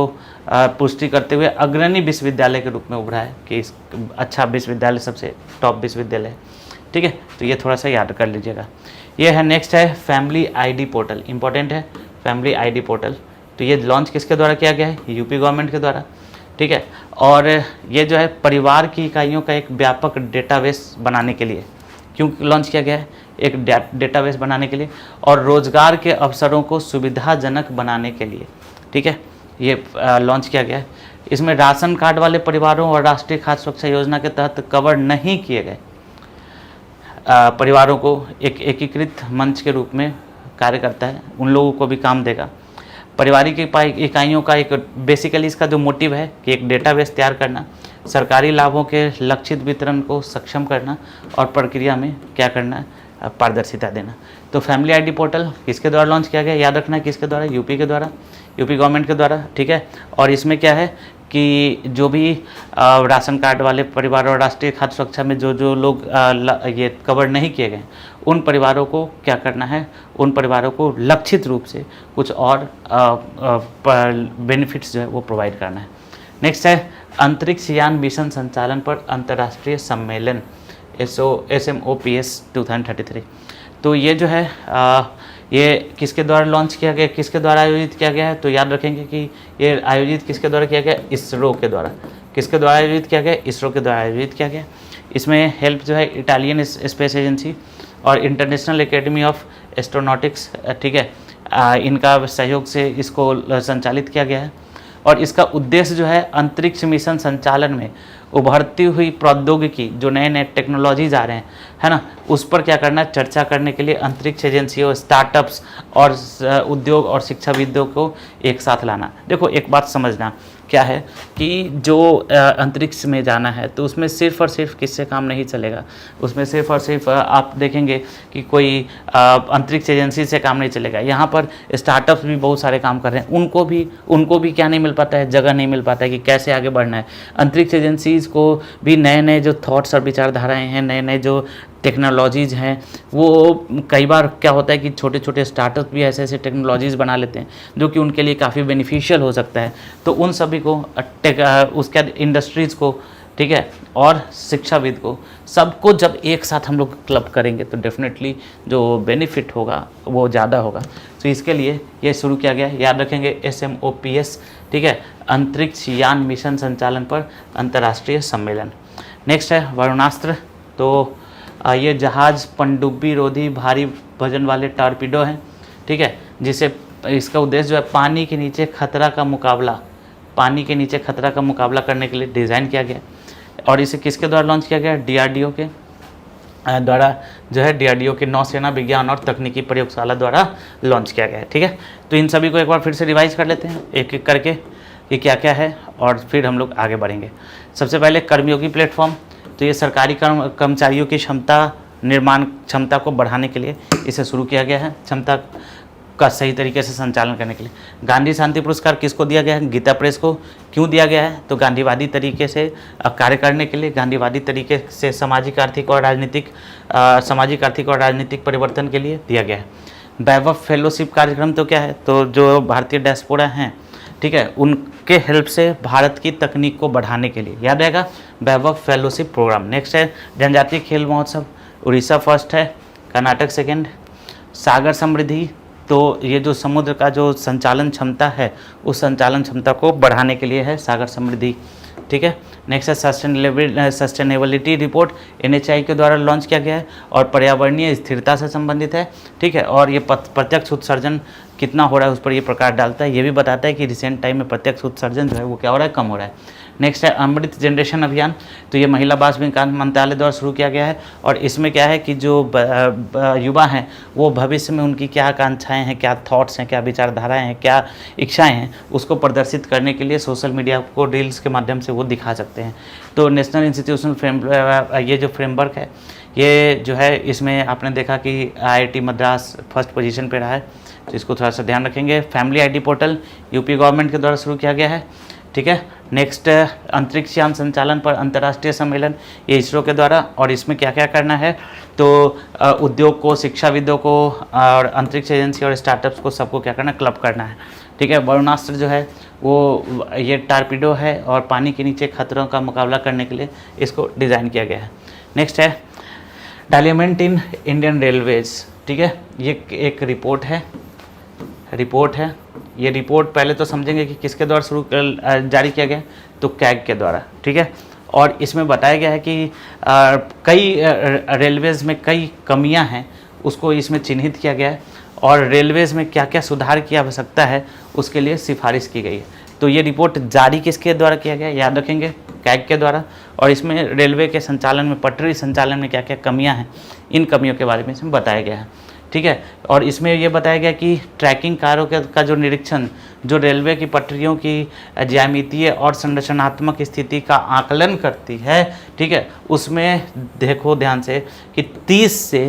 पुष्टि करते हुए अग्रणी विश्वविद्यालय के रूप में उभरा है कि इस अच्छा विश्वविद्यालय सबसे टॉप विश्वविद्यालय है, ठीक है। तो ये थोड़ा सा याद कर लीजिएगा। ये है नेक्स्ट है फैमिली ID पोर्टल, इंपॉर्टेंट है फैमिली ID पोर्टल। तो ये लॉन्च किसके द्वारा किया गया है, UP गवर्नमेंट के द्वारा, ठीक है। और ये जो है परिवार की इकाइयों का एक व्यापक डेटाबेस बनाने के लिए क्यों लॉन्च किया गया है, एक डेटाबेस बनाने के लिए और रोजगार के अवसरों को सुविधाजनक बनाने के लिए, ठीक है, ये लॉन्च किया गया है। इसमें राशन कार्ड वाले परिवारों और राष्ट्रीय खाद्य सुरक्षा योजना के तहत कवर नहीं किए गए परिवारों को एक एकीकृत मंच के रूप में कार्य करता है, उन लोगों को भी काम देगा। पारिवारिक इकाइयों का एक बेसिकली इसका जो मोटिव है कि एक डेटाबेस तैयार करना, सरकारी लाभों के लक्षित वितरण को सक्षम करना और प्रक्रिया में क्या करना, पारदर्शिता देना। तो फैमिली ID पोर्टल किसके द्वारा लॉन्च किया गया, याद रखना है किसके द्वारा, UP के द्वारा, UP गवर्नमेंट के द्वारा, ठीक है। और इसमें क्या है कि जो भी राशन कार्ड वाले परिवार और राष्ट्रीय खाद्य सुरक्षा में जो लोग ये कवर नहीं किए गए, उन परिवारों को क्या करना है, उन परिवारों को लक्षित रूप से कुछ और बेनिफिट्स जो है वो प्रोवाइड करना है। नेक्स्ट है अंतरिक्ष यान मिशन संचालन पर अंतर्राष्ट्रीय सम्मेलन SMOPS 2033। तो ये जो है ये किसके द्वारा लॉन्च किया गया, किसके द्वारा आयोजित किया गया है, तो याद रखेंगे कि ये आयोजित किसके द्वारा किया गया, इसरो के द्वारा। किसके द्वारा आयोजित किया गया? इसरो के द्वारा आयोजित किया गया। इसमें हेल्प जो है इटालियन स्पेस एजेंसी और इंटरनेशनल एकेडमी ऑफ एस्ट्रोनॉटिक्स, ठीक है, इनका सहयोग से इसको संचालित किया गया है। और इसका उद्देश्य जो है अंतरिक्ष मिशन संचालन में उभरती हुई प्रौद्योगिकी, जो नए नए टेक्नोलॉजीज आ रहे हैं, है ना, उस पर क्या करना, चर्चा करने के लिए अंतरिक्ष एजेंसियों, स्टार्टअप्स और उद्योग और शिक्षाविदों को एक साथ लाना। देखो एक बात समझना क्या है कि जो अंतरिक्ष में जाना है तो उसमें सिर्फ और सिर्फ किससे काम नहीं चलेगा, उसमें सिर्फ और सिर्फ आप देखेंगे कि कोई अंतरिक्ष एजेंसी से काम नहीं चलेगा। यहाँ पर स्टार्टअप्स भी बहुत सारे काम कर रहे हैं, उनको भी क्या नहीं मिल पाता है, जगह नहीं मिल पाता है कि कैसे आगे बढ़ना है। अंतरिक्ष एजेंसीज़ को भी नए नए जो थॉट्स और विचारधाराएँ हैं, नए नए जो टेक्नोलॉजीज़ हैं, वो कई बार क्या होता है कि छोटे छोटे स्टार्टअप भी ऐसे ऐसे टेक्नोलॉजीज़ बना लेते हैं जो कि उनके लिए काफ़ी बेनिफिशियल हो सकता है। तो उन सभी को उसके बाद इंडस्ट्रीज़ को, ठीक है, और शिक्षाविद को, सबको जब एक साथ हम लोग क्लब करेंगे तो डेफिनेटली जो बेनिफिट होगा वो ज़्यादा होगा। तो इसके लिए ये शुरू किया गया है, याद रखेंगे SMOPS, ठीक है, अंतरिक्ष यान मिशन संचालन पर अंतर्राष्ट्रीय सम्मेलन। नेक्स्ट है वरुणास्त्र। तो ये जहाज़ पनडुब्बी रोधी भारी वजन वाले टॉर्पीडो हैं, ठीक है, जिसे इसका उद्देश्य जो है पानी के नीचे खतरा का मुकाबला करने के लिए डिज़ाइन किया गया। और इसे किसके द्वारा लॉन्च किया गया? DRDO के द्वारा जो है, DRDO के नौसेना विज्ञान और तकनीकी प्रयोगशाला द्वारा लॉन्च किया गया है, ठीक है। तो इन सभी को एक बार फिर से रिवाइज कर लेते हैं एक एक करके कि क्या क्या है, और फिर हम लोग आगे बढ़ेंगे। सबसे पहले कर्मयोगी प्लेटफॉर्म। तो ये सरकारी कर्मचारियों की निर्माण क्षमता को बढ़ाने के लिए इसे शुरू किया गया है, क्षमता का सही तरीके से संचालन करने के लिए। गांधी शांति पुरस्कार किसको दिया गया है? गीता प्रेस को। क्यों दिया गया है? तो गांधीवादी तरीके से कार्य करने के लिए, गांधीवादी तरीके से सामाजिक आर्थिक और राजनीतिक परिवर्तन के लिए दिया गया है। वैभव फेलोशिप कार्यक्रम तो क्या है? तो जो भारतीय डायस्पोरा हैं, ठीक है, उनके हेल्प से भारत की तकनीक को बढ़ाने के लिए, याद रहेगा, वैभव फेलोशिप प्रोग्राम। नेक्स्ट है जनजातीय खेल महोत्सव। उड़ीसा फर्स्ट है, कर्नाटक सेकेंड। सागर समृद्धि, तो ये जो समुद्र का जो संचालन क्षमता है, उस संचालन क्षमता को बढ़ाने के लिए है सागर समृद्धि, ठीक है। नेक्स्ट है सस्टेनेबिलिटी रिपोर्ट, NHI के द्वारा लॉन्च किया गया है और पर्यावरणीय स्थिरता से संबंधित है, ठीक है। और ये प्रत्यक्ष उत्सर्जन कितना हो रहा है उस पर ये प्रकाश डालता है, ये भी बताता है कि रिसेंट टाइम में प्रत्यक्ष उत्सर्जन जो है वो क्या हो रहा है, कम हो रहा है। नेक्स्ट है अमृत जनरेशन अभियान। तो ये महिला बाल विकास मंत्रालय द्वारा शुरू किया गया है और इसमें क्या है कि जो युवा हैं वो भविष्य में उनकी क्या आकांक्षाएं हैं, क्या थॉट्स हैं, क्या विचारधाराएं हैं, क्या इच्छाएं हैं, उसको प्रदर्शित करने के लिए सोशल मीडिया को रील्स के माध्यम से वो दिखा सकते हैं। तो नेशनल इंस्टीट्यूशनल ये जो फ्रेमवर्क है, ये जो है, इसमें आपने देखा कि IIT मद्रास फर्स्ट पोजीशन पे रहा है, तो इसको थोड़ा सा ध्यान रखेंगे। Family ID portal UP government के द्वारा शुरू किया गया है, ठीक है। नेक्स्ट अंतरिक्ष यान संचालन पर अंतर्राष्ट्रीय सम्मेलन, ये इसरो के द्वारा। और इसमें क्या क्या करना है, तो उद्योग को, शिक्षाविदों को और अंतरिक्ष एजेंसी और स्टार्टअप्स को, सबको क्या करना है, क्लब करना है, ठीक है। वरुणास्त्र जो है वो ये टॉर्पीडो है और पानी के नीचे खतरों का मुकाबला करने के लिए इसको डिज़ाइन किया गया है। नेक्स्ट है डेवलपमेंट इन इंडियन रेलवेज, ठीक है। ये एक रिपोर्ट है। ये रिपोर्ट पहले तो समझेंगे कि किसके द्वारा जारी किया गया, तो कैग के द्वारा, ठीक है। और इसमें बताया गया है कि कई रेलवेज़ में कई कमियां हैं, उसको इसमें चिन्हित किया गया है और रेलवेज़ में क्या क्या सुधार की आवश्यकता है उसके लिए सिफारिश की गई है। तो ये रिपोर्ट जारी किसके द्वारा किया गया, याद रखेंगे, कैग के द्वारा। और इसमें रेलवे के संचालन में, पटरी संचालन में क्या क्या कमियाँ हैं, इन कमियों के बारे में इसमें बताया गया है, ठीक है। और इसमें ये बताया गया कि ट्रैकिंग कार्यों का जो निरीक्षण, जो रेलवे की पटरियों की ज्यामितीय और संरचनात्मक स्थिति का आकलन करती है, ठीक है, उसमें देखो ध्यान से कि 30 से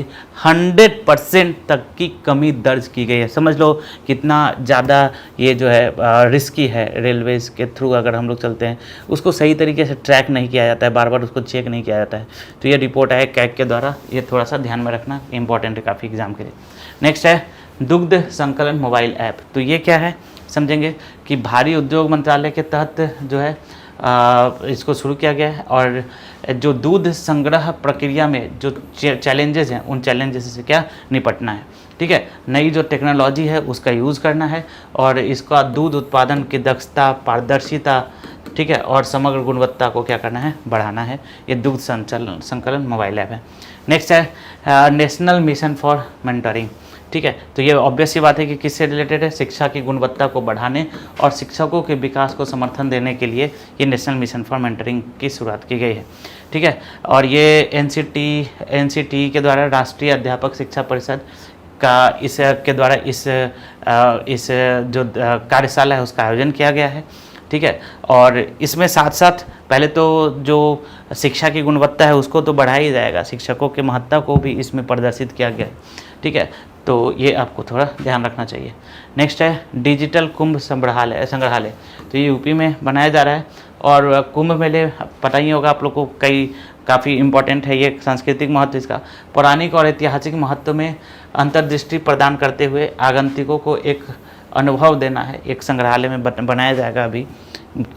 100% तक की कमी दर्ज की गई है। समझ लो कितना ज़्यादा ये जो है रिस्की है। रेलवेज के थ्रू अगर हम लोग चलते हैं, उसको सही तरीके से ट्रैक नहीं किया जाता है, बार बार उसको चेक नहीं किया जाता है। तो ये रिपोर्ट है कैग के द्वारा, ये थोड़ा सा ध्यान में रखना, इंपॉर्टेंट है काफ़ी एग्जाम के लिए। नेक्स्ट है दुग्ध संकलन मोबाइल ऐप। तो ये क्या है समझेंगे कि भारी उद्योग मंत्रालय के तहत जो है इसको शुरू किया गया है। और जो दूध संग्रह प्रक्रिया में जो चैलेंजेस हैं उन चैलेंजेस से क्या निपटना है, ठीक है। नई जो टेक्नोलॉजी है उसका यूज़ करना है और इसका दूध उत्पादन की दक्षता, पारदर्शिता, ठीक है, और समग्र गुणवत्ता को क्या करना है, बढ़ाना है। ये दूध संकलन मोबाइल ऐप है। नेक्स्ट है नेशनल मिशन फॉर मेंटरिंग, ठीक है। तो ये ऑब्वियस सी बात है कि किससे रिलेटेड है, शिक्षा की गुणवत्ता को बढ़ाने और शिक्षकों के विकास को समर्थन देने के लिए ये नेशनल मिशन फॉर मेंटरिंग की शुरुआत की गई है, ठीक है। और ये एनसीटी के द्वारा राष्ट्रीय अध्यापक शिक्षा परिषद का इसके द्वारा इस जो कार्यशाला है उसका आयोजन किया गया है, ठीक है। और इसमें साथ साथ पहले तो जो शिक्षा की गुणवत्ता है उसको तो बढ़ाया ही जाएगा, शिक्षकों के महत्ता को भी इसमें प्रदर्शित किया गया है, ठीक है। तो ये आपको थोड़ा ध्यान रखना चाहिए। नेक्स्ट है डिजिटल कुंभ संग्रहालय। तो ये यूपी में बनाया जा रहा है और कुंभ मेले पता ही होगा आप लोग को, काफ़ी इम्पोर्टेंट है ये, सांस्कृतिक महत्व इसका पौराणिक और ऐतिहासिक महत्व में अंतर्दृष्टि प्रदान करते हुए आगंतुकों को एक अनुभव देना है। एक संग्रहालय में बनाया जाएगा अभी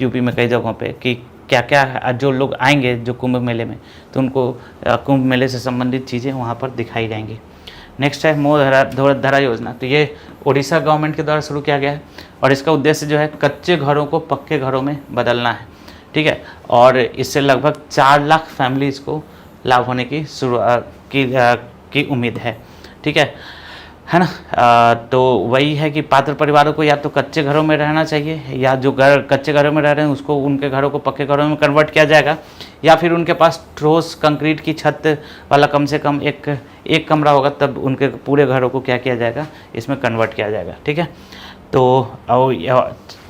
यूपी में कई जगहों पे कि क्या क्या जो लोग आएंगे जो कुंभ मेले में, तो उनको कुंभ मेले से संबंधित चीज़ें वहाँ पर दिखाई जाएंगी। नेक्स्ट है मोह धरा योजना। तो ये उड़ीसा गवर्नमेंट के द्वारा शुरू किया गया है और इसका उद्देश्य जो है कच्चे घरों को पक्के घरों में बदलना है, ठीक है। और इससे लगभग 4 लाख फैमिलीज़ को लाभ होने की की उम्मीद है, ठीक है ना। तो वही है कि पात्र परिवारों को या तो कच्चे घरों में रहना चाहिए या जो घर कच्चे घरों में रह रहे हैं उसको उनके घरों को पक्के घरों में कन्वर्ट किया जाएगा, या फिर उनके पास ठोस कंक्रीट की छत वाला कम से कम एक कमरा होगा, तब उनके पूरे घरों को क्या किया जाएगा, इसमें कन्वर्ट किया जाएगा, ठीक है। तो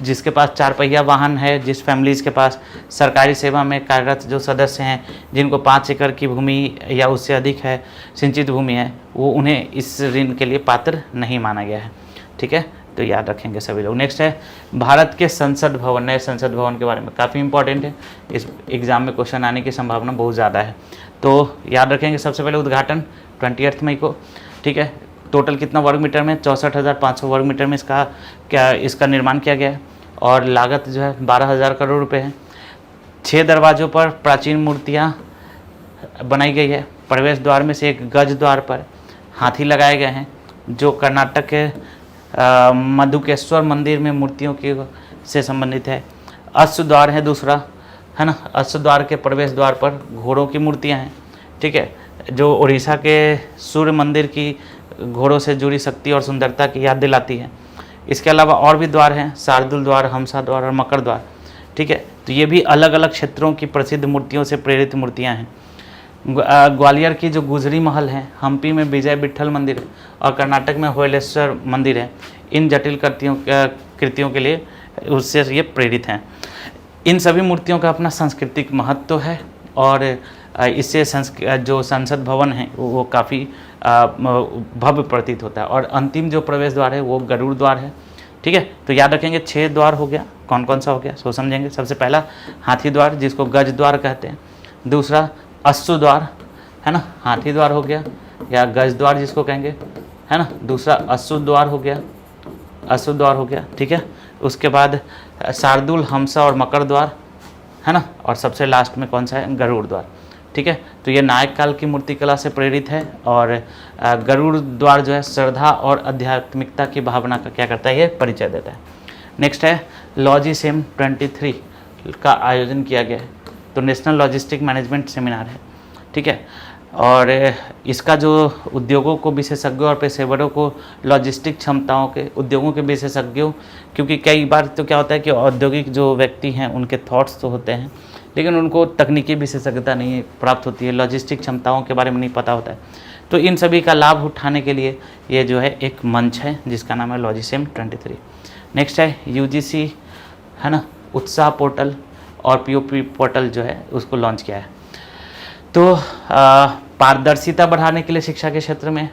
जिसके पास 4 पहिया वाहन है, जिस फैमिलीज़ के पास सरकारी सेवा में कार्यरत जो सदस्य हैं, जिनको 5 एकड़ की भूमि या उससे अधिक है सिंचित भूमि है, वो उन्हें इस ऋण के लिए पात्र नहीं माना गया है, ठीक है। तो याद रखेंगे सभी लोग। नेक्स्ट है भारत के संसद भवन, नए संसद भवन के बारे में काफ़ी इंपॉर्टेंट है, इस एग्ज़ाम में क्वेश्चन आने की संभावना बहुत ज़्यादा है। तो याद रखेंगे सबसे पहले उद्घाटन 28 मई को, ठीक है। टोटल कितना वर्ग मीटर में, 64,500 वर्ग मीटर में इसका निर्माण किया गया है और लागत जो है 12,000 करोड़ रुपए है। 6 दरवाज़ों पर प्राचीन मूर्तियाँ बनाई गई है। प्रवेश द्वार में से एक गज द्वार पर हाथी लगाए गए हैं जो कर्नाटक के मधुकेश्वर मंदिर में मूर्तियों की से संबंधित है। अश्व द्वार है दूसरा, है ना। अश्व द्वार के प्रवेश द्वार पर घोड़ों की मूर्तियाँ हैं, ठीक है, जो उड़ीसा के सूर्य मंदिर की घोड़ों से जुड़ी शक्ति और सुंदरता की याद दिलाती है। इसके अलावा और भी द्वार हैं, शार्दुल द्वार, हमसा द्वार और मकर द्वार, ठीक है। तो ये भी अलग अलग क्षेत्रों की प्रसिद्ध मूर्तियों से प्रेरित मूर्तियां हैं। ग्वालियर की जो गुजरी महल है, हम्पी में विजय विट्ठल मंदिर है और कर्नाटक में होयलेश्वर मंदिर है। इन जटिल कृतियों के लिए उससे ये प्रेरित हैं। इन सभी मूर्तियों का अपना सांस्कृतिक महत्व है और इससे जो संसद भवन है वो काफ़ी भव्य प्रतीत होता है। और अंतिम जो प्रवेश द्वार है वो गरुड़ द्वार है, ठीक है। तो याद रखेंगे 6 द्वार हो गया, कौन कौन सा हो गया सो समझेंगे। सबसे पहला हाथी द्वार जिसको गज द्वार कहते हैं, दूसरा अश्व द्वार, है ना, हाथी द्वार हो गया या गज द्वार जिसको कहेंगे, है ना। दूसरा अश्व द्वार हो गया, ठीक है। उसके बाद शार्दुल, हमसा और मकर द्वार, है ना। और सबसे लास्ट में कौन सा है, गरुड़ द्वार, ठीक है। तो ये नायक काल की मूर्तिकला से प्रेरित है और गरुड़ द्वार जो है श्रद्धा और आध्यात्मिकता की भावना का क्या करता है, ये परिचय देता है। नेक्स्ट है लॉजिसेम 23 का आयोजन किया गया है। तो नेशनल लॉजिस्टिक मैनेजमेंट सेमिनार है, ठीक है। और इसका जो उद्योगों को, विशेषज्ञों और पेशेवरों को लॉजिस्टिक क्षमताओं के, उद्योगों के विशेषज्ञों, क्योंकि कई बार तो क्या होता है कि औद्योगिक जो व्यक्ति हैं उनके थॉट्स तो होते हैं लेकिन उनको तकनीकी विशेषज्ञता नहीं प्राप्त होती है, लॉजिस्टिक क्षमताओं के बारे में नहीं पता होता है। तो इन सभी का लाभ उठाने के लिए ये जो है एक मंच है जिसका नाम है लॉजिसेम 23। नेक्स्ट है यूजीसी, है ना, उत्साह पोर्टल और पीओपी पोर्टल जो है उसको लॉन्च किया है। तो पारदर्शिता बढ़ाने के लिए, शिक्षा के क्षेत्र में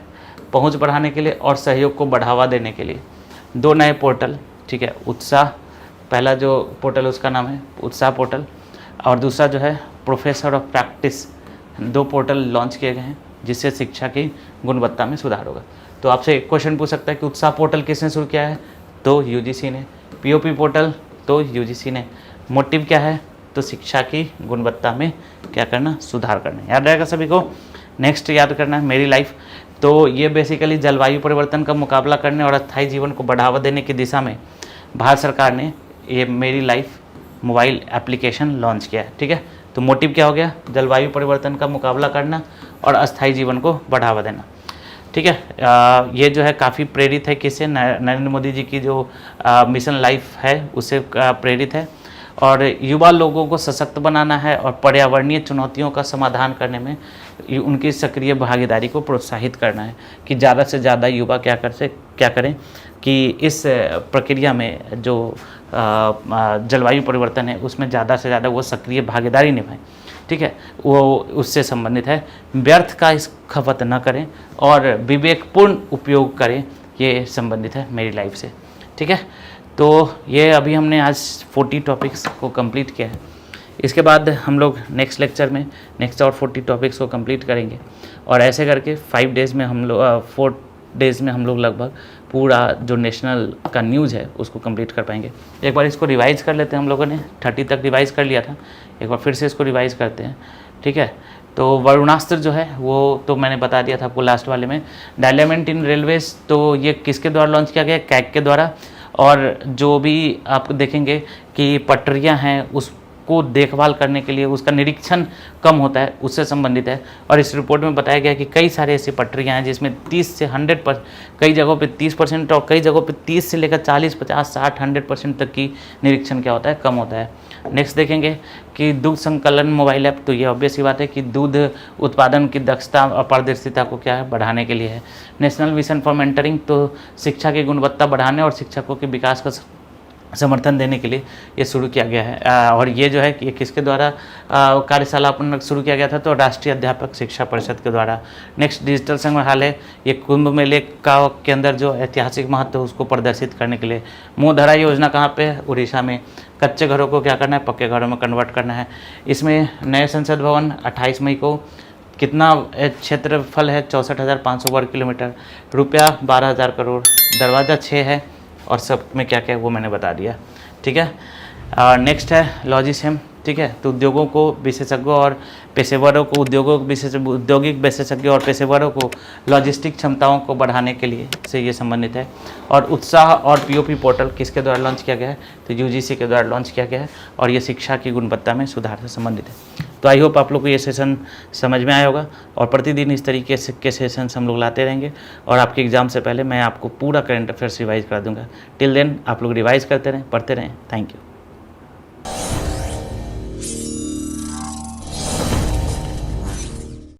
पहुंच बढ़ाने के लिए और सहयोग को बढ़ावा देने के लिए 2 नए पोर्टल, ठीक है। उत्साह, पहला जो पोर्टल उसका नाम है उत्साह पोर्टल और दूसरा जो है professor of practice. 2 portal launch किए गए हैं जिससे शिक्षा की गुणवत्ता में सुधार होगा। तो आपसे एक क्वेश्चन पूछ सकता है कि उत्साह पोर्टल किसने शुरू किया है, तो यूजीसी ने। पीओपी पोर्टल तो यूजीसी ने। मोटिव क्या है, तो शिक्षा की गुणवत्ता में क्या करना, सुधार करना। याद रहेगा सभी को। नेक्स्ट याद करना है मेरी लाइफ। तो ये बेसिकली जलवायु परिवर्तन का मुकाबला करने और अस्थायी जीवन को बढ़ावा देने की दिशा में भारत सरकार ने ये मेरी लाइफ मोबाइल एप्लीकेशन लॉन्च किया है। ठीक है, तो मोटिव क्या हो गया, जलवायु परिवर्तन का मुकाबला करना और अस्थायी जीवन को बढ़ावा देना। ठीक है, ये जो है काफ़ी प्रेरित है किससे, नरेंद्र मोदी जी की जो मिशन लाइफ है उससे प्रेरित है। और युवा लोगों को सशक्त बनाना है और पर्यावरणीय चुनौतियों का समाधान करने में उनकी सक्रिय भागीदारी को प्रोत्साहित करना है कि ज़्यादा से ज़्यादा युवा क्या करें कि इस प्रक्रिया में जो जलवायु परिवर्तन है उसमें ज़्यादा से ज़्यादा वो सक्रिय भागीदारी निभाएं। ठीक है, वो उससे संबंधित है। व्यर्थ का इस खपत न करें और विवेकपूर्ण उपयोग करें, ये संबंधित है मेरी लाइफ से। ठीक है, तो ये अभी हमने आज 40 टॉपिक्स को कंप्लीट किया है। इसके बाद हम लोग नेक्स्ट लेक्चर में नेक्स्ट और 40 टॉपिक्स को कंप्लीट करेंगे और ऐसे करके 4 डेज़ में हम लोग लगभग पूरा जो नेशनल का न्यूज़ है उसको कंप्लीट कर पाएंगे। एक बार इसको रिवाइज़ कर लेते हैं। हम लोगों ने 30 तक रिवाइज़ कर लिया था, एक बार फिर से इसको रिवाइज़ करते हैं। ठीक है, तो वरुणास्त्र जो है वो तो मैंने बता दिया था आपको लास्ट वाले में। डायलिमेंट इन रेलवेज, तो ये किसके द्वारा लॉन्च किया गया, कैग के द्वारा। और जो भी आप देखेंगे कि पटरियां हैं उसको देखभाल करने के लिए उसका निरीक्षण कम होता है, उससे संबंधित है। और इस रिपोर्ट में बताया गया कि कई सारे ऐसी पटरियां हैं जिसमें 30 से 100%, कई जगहों पे 30% और कई जगहों पे 30 से लेकर 40, 50, 60, 100% तक की निरीक्षण क्या होता है, कम होता है। नेक्स्ट देखेंगे कि दूध संकलन मोबाइल ऐप, तो ये ऑब्वियस ही बात है कि दूध उत्पादन की दक्षता और पारदर्शिता को क्या है, बढ़ाने के लिए है। नेशनल मिशन फॉर मेंटरिंग, तो शिक्षा की गुणवत्ता बढ़ाने और शिक्षकों के विकास का समर्थन देने के लिए ये शुरू किया गया है। और ये जो है कि ये किसके द्वारा कार्यशाला अपन शुरू किया गया था, तो राष्ट्रीय अध्यापक शिक्षा परिषद के द्वारा। नेक्स्ट डिजिटल संग्रहालय, ये कुंभ मेले के अंदर जो ऐतिहासिक महत्व है उसको प्रदर्शित करने के लिए। मुँहधरा योजना कहाँ पे है, उड़ीसा में। कच्चे घरों को क्या करना है, पक्के घरों में कन्वर्ट करना है। इसमें नए संसद भवन 28 मई को। कितना क्षेत्रफल है, 64,500 वर्ग किलोमीटर। रुपया 12,000 करोड़। दरवाज़ा 6 है और सब में क्या क्या है वो मैंने बता दिया। ठीक है, नेक्स्ट है लॉजिस्टिक्स। ठीक है, तो उद्योगों को विशेषज्ञों और पेशेवरों को औद्योगिक विशेषज्ञों और पेशेवरों को लॉजिस्टिक क्षमताओं को बढ़ाने के लिए से ये संबंधित है। और उत्साह और पीओपी पोर्टल किसके द्वारा लॉन्च किया गया है, तो यूजीसी के द्वारा लॉन्च किया गया है और ये शिक्षा की गुणवत्ता में सुधार से संबंधित है। तो आई होप आप लोग को ये सेशन समझ में आया होगा और प्रतिदिन इस तरीके से के सेशंस हम लोग लाते रहेंगे और आपके एग्जाम से पहले मैं आपको पूरा करंट अफेयर्स रिवाइज करा दूंगा। टिल देन आप लोग रिवाइज करते रहें, पढ़ते रहें। Thank you.